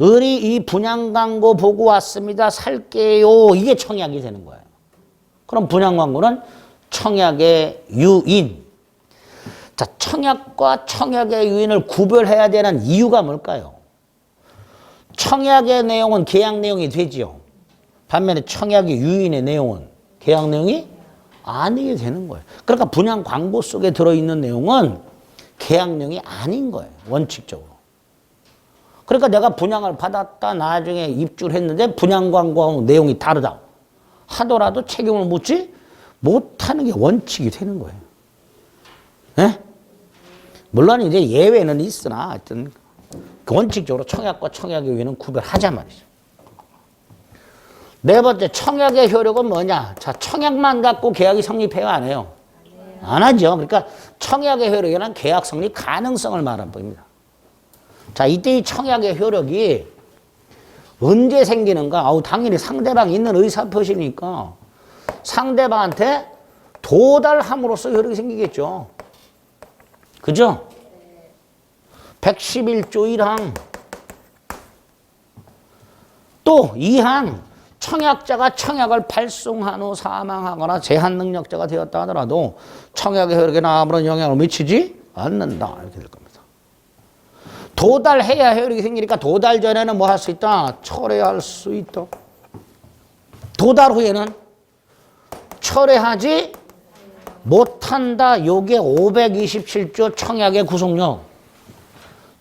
Speaker 1: 을이 이 분양 광고 보고 왔습니다. 살게요. 이게 청약이 되는 거예요. 그럼 분양 광고는 청약의 유인. 자, 청약과 청약의 유인을 구별해야 되는 이유가 뭘까요? 청약의 내용은 계약 내용이 되지요. 반면에 청약의 유인의 내용은 계약 내용이 아니게 되는 거예요. 그러니까 분양 광고 속에 들어있는 내용은 계약 내용이 아닌 거예요. 원칙적으로. 그러니까 내가 분양을 받았다 나중에 입주를 했는데 분양 광고하고 내용이 다르다 하더라도 책임을 묻지 못하는 게 원칙이 되는 거예요. 네? 물론 이제 예외는 있으나 하여튼 원칙적으로 청약과 청약의 유예는 구별하자 말이죠. 네 번째, 청약의 효력은 뭐냐? 자, 청약만 갖고 계약이 성립해요, 안 해요? 안 하죠. 그러니까 청약의 효력이란 계약 성립 가능성을 말하는 법입니다. 자, 이때 이 청약의 효력이 언제 생기는가? 당연히 상대방이 있는 의사표시니까 상대방한테 도달함으로써 효력이 생기겠죠. 그죠? 111조 1항. 또 2항. 청약자가 청약을 발송한 후 사망하거나 제한 능력자가 되었다 하더라도 청약의 효력에 아무런 영향을 미치지 않는다. 이렇게 될 겁니다. 도달해야 효력이 생기니까 도달 전에는 뭐 할 수 있다? 철회할 수 있다. 도달 후에는 철회하지 못한다. 요게 527조 청약의 구속력.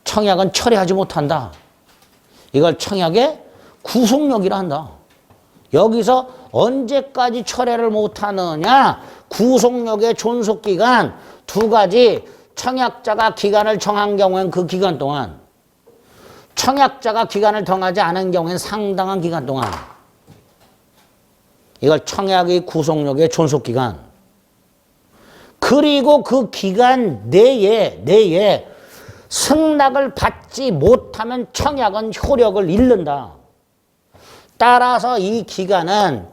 Speaker 1: 청약은 철회하지 못한다. 이걸 청약의 구속력이라 한다. 여기서 언제까지 철회를 못하느냐? 구속력의 존속기간 두 가지. 청약자가 기간을 정한 경우엔 그 기간 동안, 청약자가 기간을 정하지 않은 경우엔 상당한 기간 동안. 이걸 청약의 구속력의 존속기간. 그리고 그 기간 내에 승낙을 받지 못하면 청약은 효력을 잃는다. 따라서 이 기간은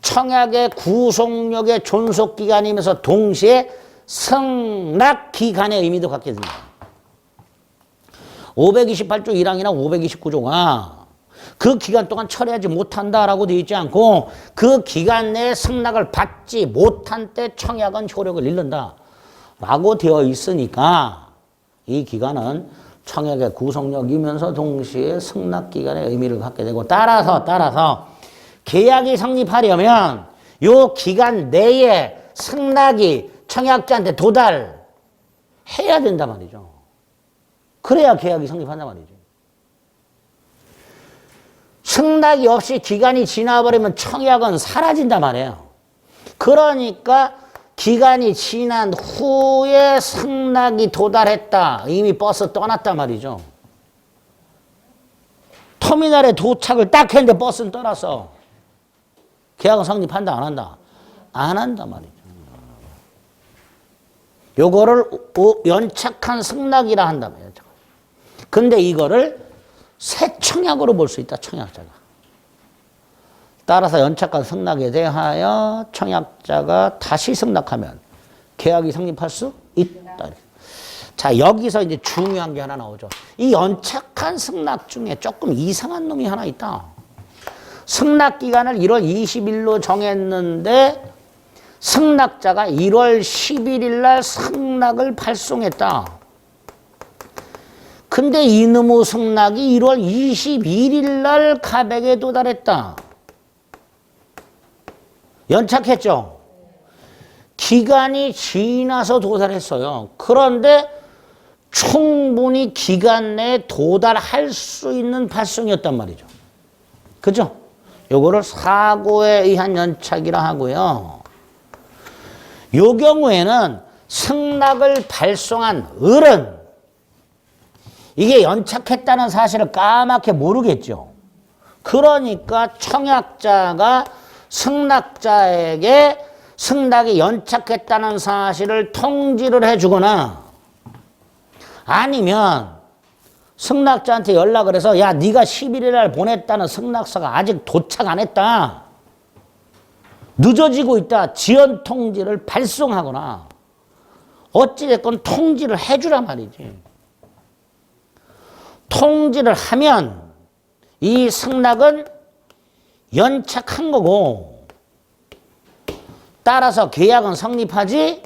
Speaker 1: 청약의 구속력의 존속기간이면서 동시에 승낙기간의 의미도 갖게 됩니다. 528조 1항이나 529조가 그 기간 동안 철회하지 못한다라고 되어 있지 않고 그 기간 내에 승낙을 받지 못한 때 청약은 효력을 잃는다 라고 되어 있으니까 이 기간은 청약의 구속력이면서 동시에 승낙기간의 의미를 갖게 되고 따라서 계약이 성립하려면 이 기간 내에 승낙이 청약자한테 도달해야 된단 말이죠. 그래야 계약이 성립한단 말이죠. 승낙이 없이 기간이 지나버리면 청약은 사라진단 말이에요. 그러니까 기간이 지난 후에 승낙이 도달했다. 이미 버스 떠났단 말이죠. 터미널에 도착을 딱 했는데 버스는 떠났어. 계약은 성립한다, 안 한다? 안 한단 말이죠. 요거를 연착한 승낙이라 한다면. 근데 이거를 새 청약으로 볼 수 있다, 청약자가. 따라서 연착한 승낙에 대하여 청약자가 다시 승낙하면 계약이 성립할 수 있다. 자, 여기서 이제 중요한 게 하나 나오죠. 이 연착한 승낙 중에 조금 이상한 놈이 하나 있다. 승낙 기간을 1월 20일로 정했는데 승낙자가 1월 11일 날 승낙을 발송했다. 근데 이놈의 승낙이 1월 21일 날 가백에 도달했다. 연착했죠. 기간이 지나서 도달했어요. 그런데 충분히 기간 내에 도달할 수 있는 발송이었단 말이죠. 그죠? 요거를 사고에 의한 연착이라 하고요. 요 경우에는 승낙을 발송한 을은 이게 연착했다는 사실을 까맣게 모르겠죠. 그러니까 청약자가 승낙자에게 승낙이 연착했다는 사실을 통지를 해주거나 아니면 승낙자한테 연락을 해서 야, 네가 11일 날 보냈다는 승낙서가 아직 도착 안 했다. 늦어지고 있다. 지연 통지를 발송하거나 어찌됐건 통지를 해주란 말이지. 통지를 하면 이 승낙은 연착한 거고 따라서 계약은 성립하지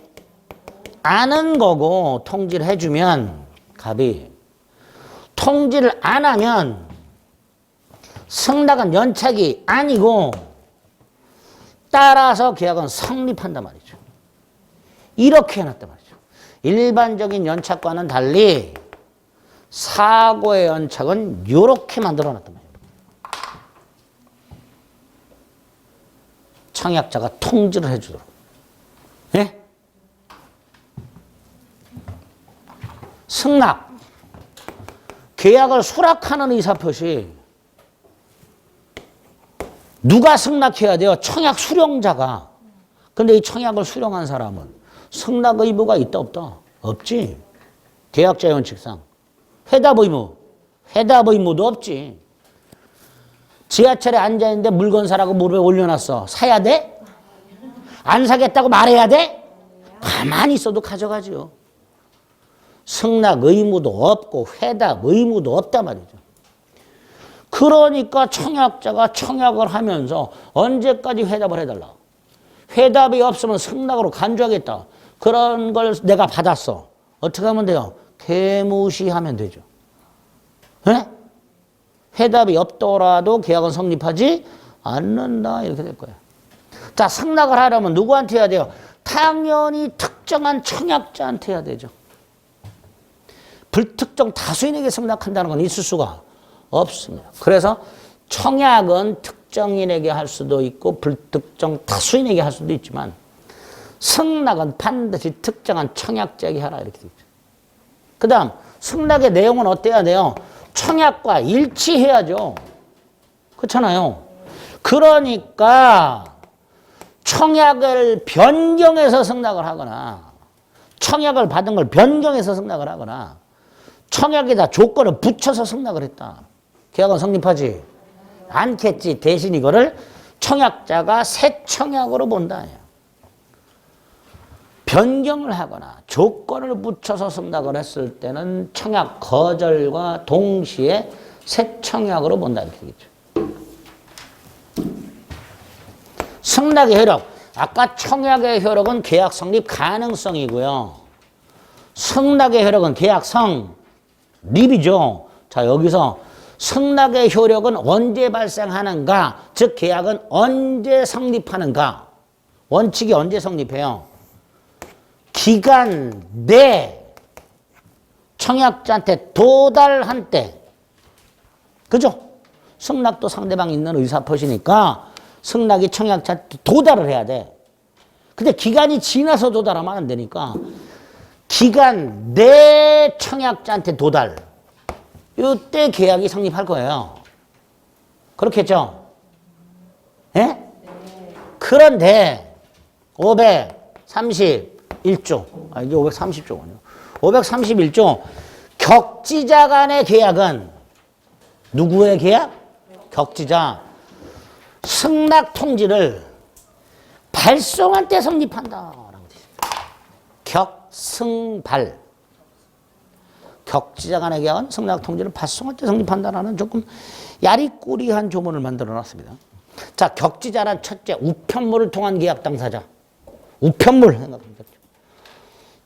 Speaker 1: 않은 거고 통지를 해주면 갑이 통지를 안 하면 승낙은 연착이 아니고 따라서 계약은 성립한단 말이죠. 이렇게 해놨단 말이죠. 일반적인 연착과는 달리 사고의 연착은 이렇게 만들어놨단 말이에요. 청약자가 통지를 해주도록. 예? 승낙. 계약을 수락하는 의사표시. 누가 승낙해야 돼요? 청약 수령자가. 근데 이 청약을 수령한 사람은 승낙 의무가 있다 없다? 없지. 계약자 원칙상. 회답 의무. 회답 의무도 없지. 지하철에 앉아있는데 물건 사라고 무릎에 올려놨어. 사야 돼? 안 사겠다고 말해야 돼? 가만히 있어도 가져가죠. 승낙 의무도 없고 회답 의무도 없단 말이죠. 그러니까 청약자가 청약을 하면서 언제까지 회답을 해달라. 회답이 없으면 승낙으로 간주하겠다. 그런 걸 내가 받았어. 어떻게 하면 돼요? 개무시하면 되죠. 네? 회답이 없더라도 계약은 성립하지 않는다. 이렇게 될 거예요. 자, 승낙을 하려면 누구한테 해야 돼요? 당연히 특정한 청약자한테 해야 되죠. 불특정 다수인에게 승낙한다는 건 있을 수가 없습니다. 그래서 청약은 특정인에게 할 수도 있고 불특정 다수인에게 할 수도 있지만 승낙은 반드시 특정한 청약자에게 하라 이렇게 되어 있죠. 그 다음 승낙의 내용은 어때야 돼요? 청약과 일치해야죠. 그렇잖아요. 그러니까 청약을 변경해서 승낙을 하거나 청약을 받은 걸 변경해서 승낙을 하거나 청약에다 조건을 붙여서 승낙을 했다. 계약은 성립하지 않겠지. 대신 이거를 청약자가 새 청약으로 본다. 변경을 하거나 조건을 붙여서 승낙을 했을 때는 청약 거절과 동시에 새 청약으로 본다. 이렇게 되겠죠. 승낙의 효력. 아까 청약의 효력은 계약 성립 가능성이고요. 승낙의 효력은 계약 성립이죠. 자, 여기서 승낙의 효력은 언제 발생하는가? 즉 계약은 언제 성립하는가? 원칙이 언제 성립해요? 기간 내 청약자한테 도달한 때. 그죠? 승낙도 상대방이 있는 의사표시니까 승낙이 청약자한테 도달을 해야 돼. 근데 기간이 지나서 도달하면 안 되니까 기간 내 청약자한테 도달. 이때 계약이 성립할 거예요. 그렇겠죠? 예? 그런데 531조, 이게 530조군요. 531조 격지자 간의 계약은 누구의 계약? 격지자. 승낙 통지를 발송한 때 성립한다. 격승발. 격지자 간의 계약은 승낙 통지를 발송할 때 성립한다라는 조금 야리꾸리한 조문을 만들어 놨습니다. 자, 격지자란 첫째, 우편물을 통한 계약 당사자. 우편물 생각합니다.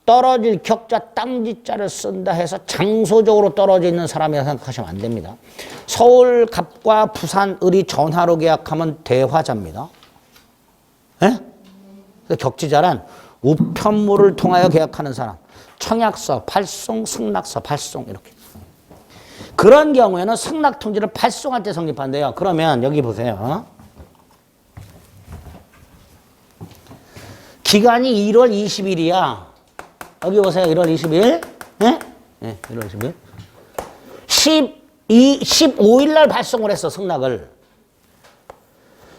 Speaker 1: 떨어질 격자 땅지자를 쓴다 해서 장소적으로 떨어져 있는 사람이라 생각하시면 안 됩니다. 서울 갑과 부산 을이 전화로 계약하면 대화자입니다. 예? 격지자란 우편물을 통하여 계약하는 사람. 청약서 발송, 승낙서 발송 이렇게. 그런 경우에는 승낙 통지를 발송할 때 성립한대요. 그러면 여기 보세요. 기간이 1월 20일이야. 여기 보세요. 1월 20일. 네? 네, 1월 20일. 15일 날 발송을 했어, 승낙을.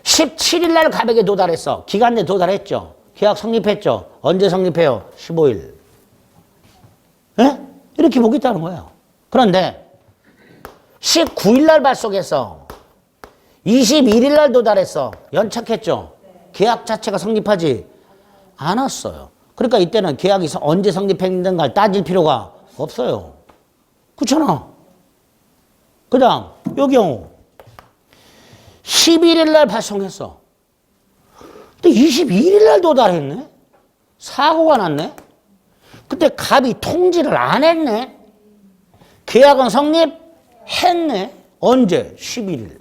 Speaker 1: 17일 날 가백에 도달했어. 기간 내에 도달했죠. 계약 성립했죠. 언제 성립해요? 15일. 네? 이렇게 보겠다는 거예요. 그런데 19일 날 발송했어. 21일 날 도달했어. 연착했죠. 계약 자체가 성립하지 않았어요. 그러니까 이때는 계약이 언제 성립했는가를 따질 필요가 없어요. 그렇잖아. 그 다음 요 경우 11일 날 발송했어. 근데 22일 날 도달했네? 사고가 났네? 근데 갑이 통지를 안 했네? 계약은 성립했네? 언제? 11일.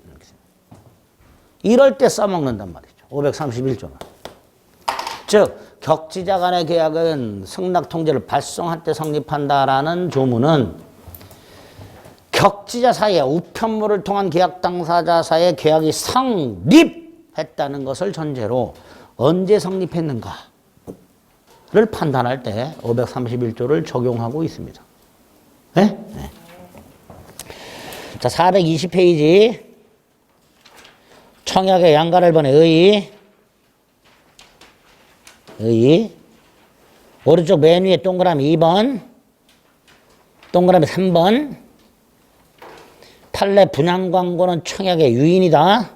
Speaker 1: 이럴 때 써먹는단 말이죠. 531조는. 즉, 격지자 간의 계약은 승낙통지를 발송할 때 성립한다라는 조문은 격지자 사이에 우편물을 통한 계약 당사자 사이에 계약이 성립했다는 것을 전제로 언제 성립했는가를 판단할 때 531조를 적용하고 있습니다. 네? 네. 자, 420페이지. 청약의 양가를 번에 의. 오른쪽 맨 위에 동그라미 2번, 동그라미 3번. 판례 분양 광고는 청약의 유인이다.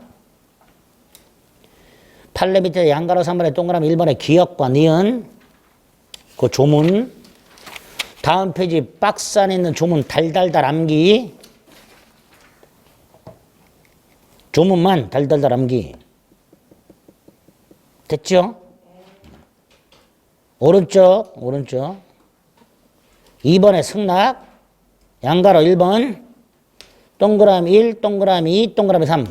Speaker 1: 판례 밑에 양가로 3번에 동그라미 1번에 기역과 니은. 그 조문. 다음 페이지 박스 안에 있는 조문 달달달 암기. 조문만 달달달 암기. 됐죠? 오른쪽. 2번에 승낙. 양가로 1번. 동그라미 1, 동그라미 2, 동그라미 3.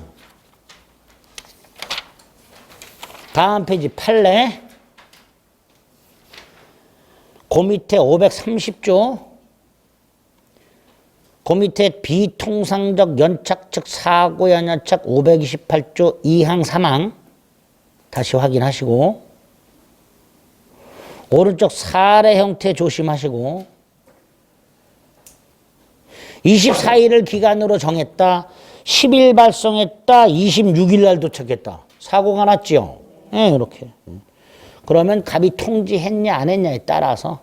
Speaker 1: 다음 페이지 판례. 그 밑에 530조. 그 밑에 비통상적 연착측 사고연연착 528조 2항 3항 다시 확인하시고 오른쪽 사례 형태 조심하시고 24일을 기간으로 정했다. 10일 발송했다. 26일 날 도착했다. 사고가 났지요. 네, 이렇게. 그러면 갑이 통지했냐 안 했냐에 따라서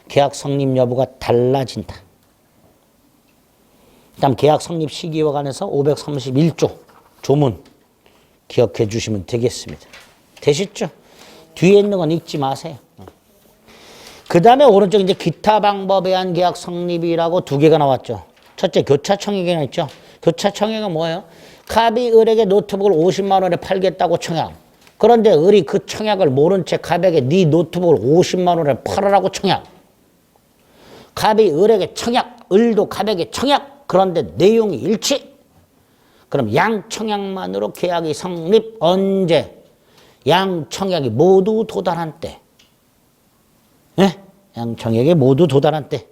Speaker 1: 계약 성립 여부가 달라진다. 다음 계약 성립 시기와 관해서 531조 조문 기억해 주시면 되겠습니다. 되셨죠? 뒤에 있는 건 읽지 마세요. 그 다음에 오른쪽 이제 기타 방법에 의한 계약 성립이라고 두 개가 나왔죠. 첫째 교차 청약이 있죠. 교차 청약은 뭐예요? 갑이 을에게 노트북을 50만 원에 팔겠다고 청약. 그런데 을이 그 청약을 모른 채 갑에게 네 노트북을 50만 원에 팔으라고 청약. 갑이 을에게 청약, 을도 갑에게 청약. 그런데 내용이 일치. 그럼 양 청약만으로 계약이 성립. 언제? 양 청약이 모두 도달한 때. 네? 양 청약이 모두 도달한 때.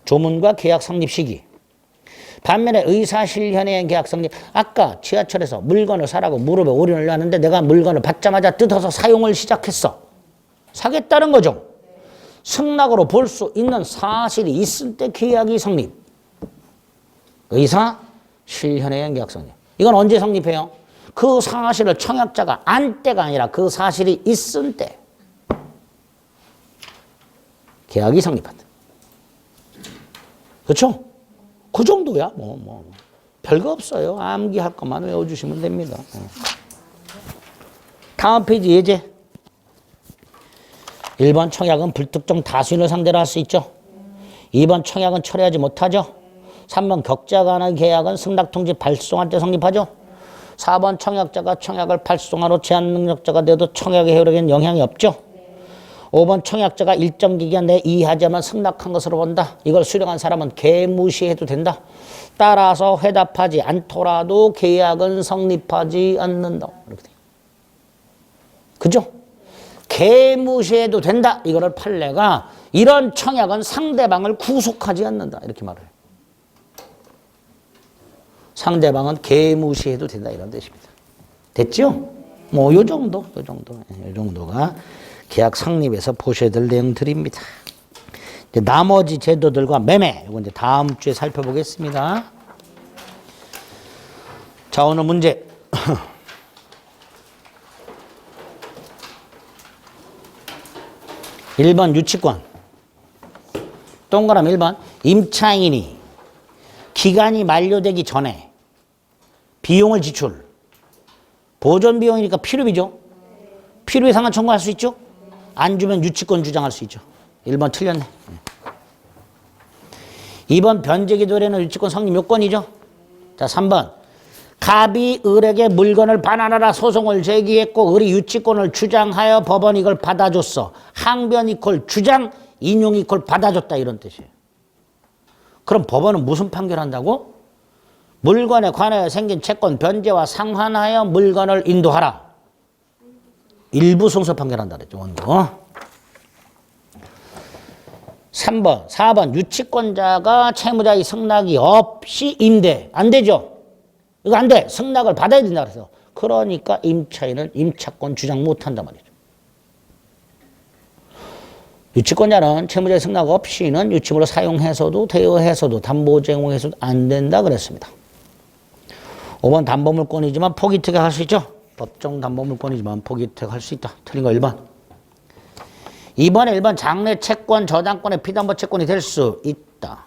Speaker 1: 조문과 계약 성립 시기. 반면에 의사실현의 계약 성립. 아까 지하철에서 물건을 사라고 무릎에 올인을 놨는데 내가 물건을 받자마자 뜯어서 사용을 시작했어. 사겠다는 거죠. 승낙으로 볼 수 있는 사실이 있을 때 계약이 성립. 의사실현에 의한 계약 성립. 이건 언제 성립해요? 그 사실을 청약자가 안 때가 아니라 그 사실이 있을 때 계약이 성립한다. 그렇죠? 그 정도야. 별거 없어요. 암기할 것만 외워주시면 됩니다. 다음 페이지 예제. 1번 청약은 불특정 다수인을 상대로 할 수 있죠. 2번 청약은 철회하지 못하죠. 3번 격자 간의 계약은 승낙통지 발송할 때 성립하죠. 4번 청약자가 청약을 발송하러 제한 능력자가 돼도 청약의 효력에는 영향이 없죠. 5번 청약자가 일정 기간 내에 이의하자면 승낙한 것으로 본다. 이걸 수령한 사람은 개무시해도 된다. 따라서 회답하지 않더라도 계약은 성립하지 않는다. 이렇게 돼요. 그죠? 개무시해도 된다. 이거를 판례가 이런 청약은 상대방을 구속하지 않는다. 이렇게 말해요. 상대방은 개무시해도 된다. 이런 뜻입니다. 됐죠? 요 정도가 계약 성립에서 보셔야 될 내용들입니다. 이제 나머지 제도들과 매매, 이거 이제 다음 주에 살펴보겠습니다. 자, 오늘 문제. 1번 유치권. 동그라미 1번. 임차인이 기간이 만료되기 전에 비용을 지출. 보존 비용이니까 필요비죠. 필요비 상한 청구할 수 있죠. 안 주면 유치권 주장할 수 있죠. 1번 틀렸네. 2번 변제기 도래는 유치권 성립 요건이죠. 자, 3번 갑이 을에게 물건을 반환하라 소송을 제기했고 을이 유치권을 주장하여 법원이 이걸 받아줬어. 항변 이퀄 주장, 인용 이퀄 받아줬다 이런 뜻이에요. 그럼 법원은 무슨 판결한다고? 물건에 관하여 생긴 채권 변제와 상환하여 물건을 인도하라. 일부 승소 판결한다 그랬죠. 원고. 3번, 4번 유치권자가 채무자의 승낙이 없이 임대. 안 되죠. 이거 안 돼. 승낙을 받아야 된다 그래서. 그러니까 임차인은 임차권 주장 못한단 말이죠. 유치권자는 채무자의 승낙 없이는 유치물을 사용해서도 대여해서도 담보 제공해서도 안 된다 그랬습니다. 5번 담보물권이지만 포기특약 할 수 있죠. 법정 담보물권이지만 포기특약 할 수 있다. 틀린 거 1번. 2번에 1번 장래 채권 저당권의 피담보 채권이 될 수 있다.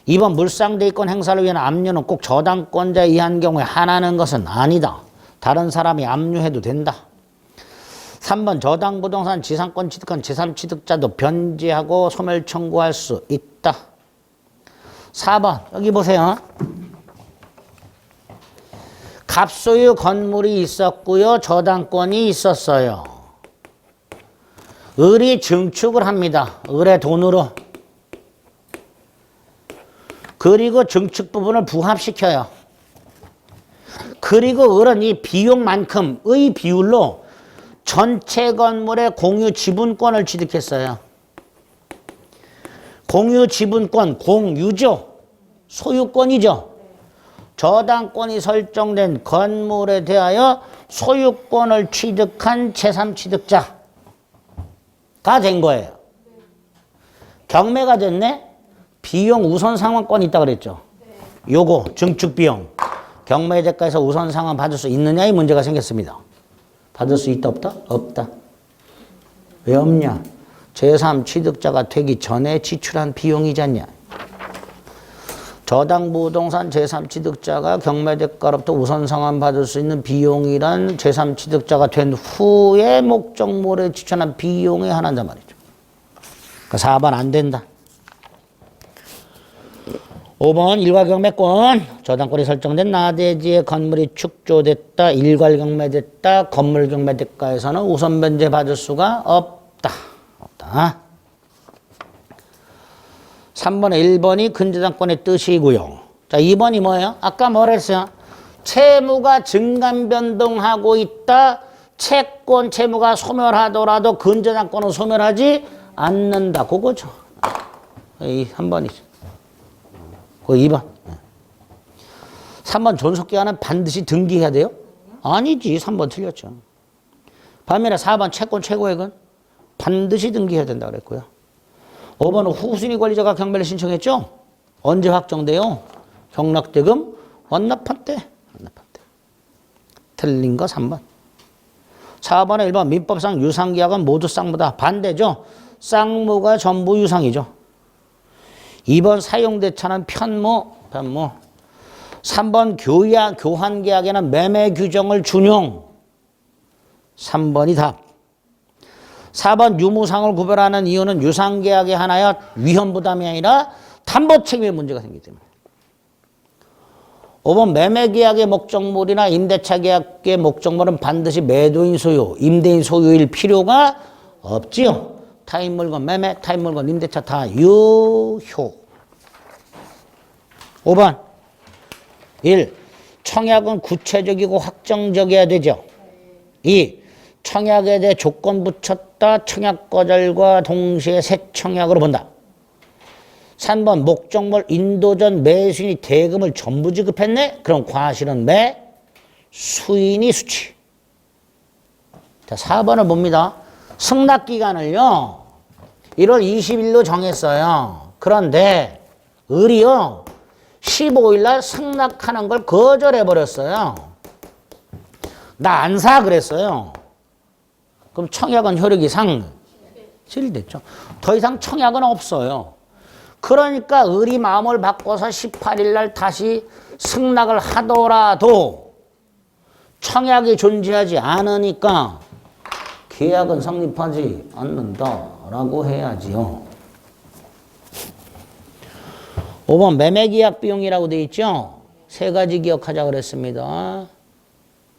Speaker 1: 2번 물상대위권 행사를 위한 압류는 꼭 저당권자에 의한 경우에 한하는 것은 아니다. 다른 사람이 압류해도 된다. 3번 저당부동산 지상권 취득한 제3취득자도 변제하고 소멸 청구할 수 있다. 4번 여기 보세요. 갑소유 건물이 있었고요. 저당권이 있었어요. 을이 증축을 합니다. 을의 돈으로. 그리고 증축 부분을 부합시켜요. 그리고 을은 이 비용만큼의 비율로 전체 건물의 공유 지분권을 취득했어요. 공유 지분권, 공유죠. 소유권이죠. 저당권이 설정된 건물에 대하여 소유권을 취득한 제3취득자가 된 거예요. 경매가 됐네? 비용 우선 상환권이 있다 그랬죠. 요거 증축 비용. 경매 대가에서 우선 상환 받을 수 있느냐의 문제가 생겼습니다. 받을 수 있다 없다? 없다. 왜 없냐? 제3취득자가 되기 전에 지출한 비용이지 않냐. 저당부동산 제3취득자가 경매대가로부터 우선 상환 받을 수 있는 비용이란 제3취득자가 된 후에 목적물에 지출한 비용에 한한단 말이죠. 그러니까 4번 안 된다. 5번 일괄경매권. 저당권이 설정된 나대지의 건물이 축조됐다. 일괄경매됐다. 건물경매대가에서는 우선 변제 받을 수가 없다. 없다. 3번에 1번이 근저당권의 뜻이고요. 자, 2번이 뭐예요? 아까 뭐라 했어요? 채무가 증감 변동하고 있다. 채권 채무가 소멸하더라도 근저당권은 소멸하지 않는다. 그거죠. 이 3번이죠. 그 2번. 3번 존속기간은 반드시 등기해야 돼요? 아니지. 3번 틀렸죠. 반면에 4번 채권 최고액은 반드시 등기해야 된다 그랬고요. 5번은 후순위 권리자가 경매를 신청했죠? 언제 확정돼요? 경락대금 완납한 때. 완납한 때. 틀린 거 3번. 4번에 1번 민법상 유상계약은 모두 쌍무다. 반대죠? 쌍무가 전부 유상이죠. 2번 사용대차는 편무. 3번 교환계약에는 매매 규정을 준용. 3번이 답. 4번 유무상을 구별하는 이유는 유상계약에 한하여 위험부담이 아니라 담보책임의 문제가 생기기 때문에. 5번 매매계약의 목적물이나 임대차계약의 목적물은 반드시 매도인 소유, 임대인 소유일 필요가 없지요. 타인물건 매매, 타인물건 임대차 다 유효. 5번 1. 청약은 구체적이고 확정적이어야 되죠. 2. 청약에 대해 조건 붙였다. 청약 거절과 동시에 새 청약으로 본다. 3번 목적물 인도 전 매수인이 대금을 전부 지급했네. 그럼 과실은 매수인이 수취. 자, 4번을 봅니다. 승낙기간을요 1월 20일로 정했어요. 그런데 을이요 15일 날 승낙하는 걸 거절해버렸어요. 나 안 사 그랬어요. 그럼 청약은 효력이 상실됐죠. 더 이상 청약은 없어요. 그러니까 을이 마음을 바꿔서 18일 날 다시 승낙을 하더라도 청약이 존재하지 않으니까 계약은 성립하지 않는다라고 해야지요. 5번 매매계약 비용이라고 되어 있죠. 세 가지 기억하자 그랬습니다.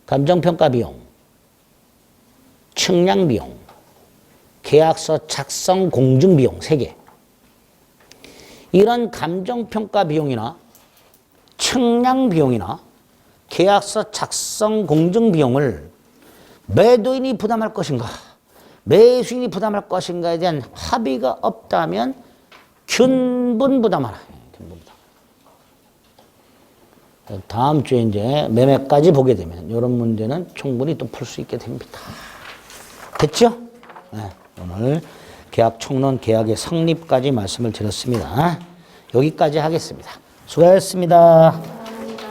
Speaker 1: 감정평가 비용, 측량 비용, 계약서 작성 공증 비용 3개. 이런 감정평가 비용이나 측량 비용이나 계약서 작성 공증 비용을 매도인이 부담할 것인가, 매수인이 부담할 것인가에 대한 합의가 없다면 균분 부담하라. 균분 부담. 다음 주에 이제 매매까지 보게 되면 이런 문제는 충분히 또 풀 수 있게 됩니다. 됐죠? 네, 오늘 계약 총론 계약의 성립까지 말씀을 드렸습니다. 여기까지 하겠습니다. 수고하셨습니다.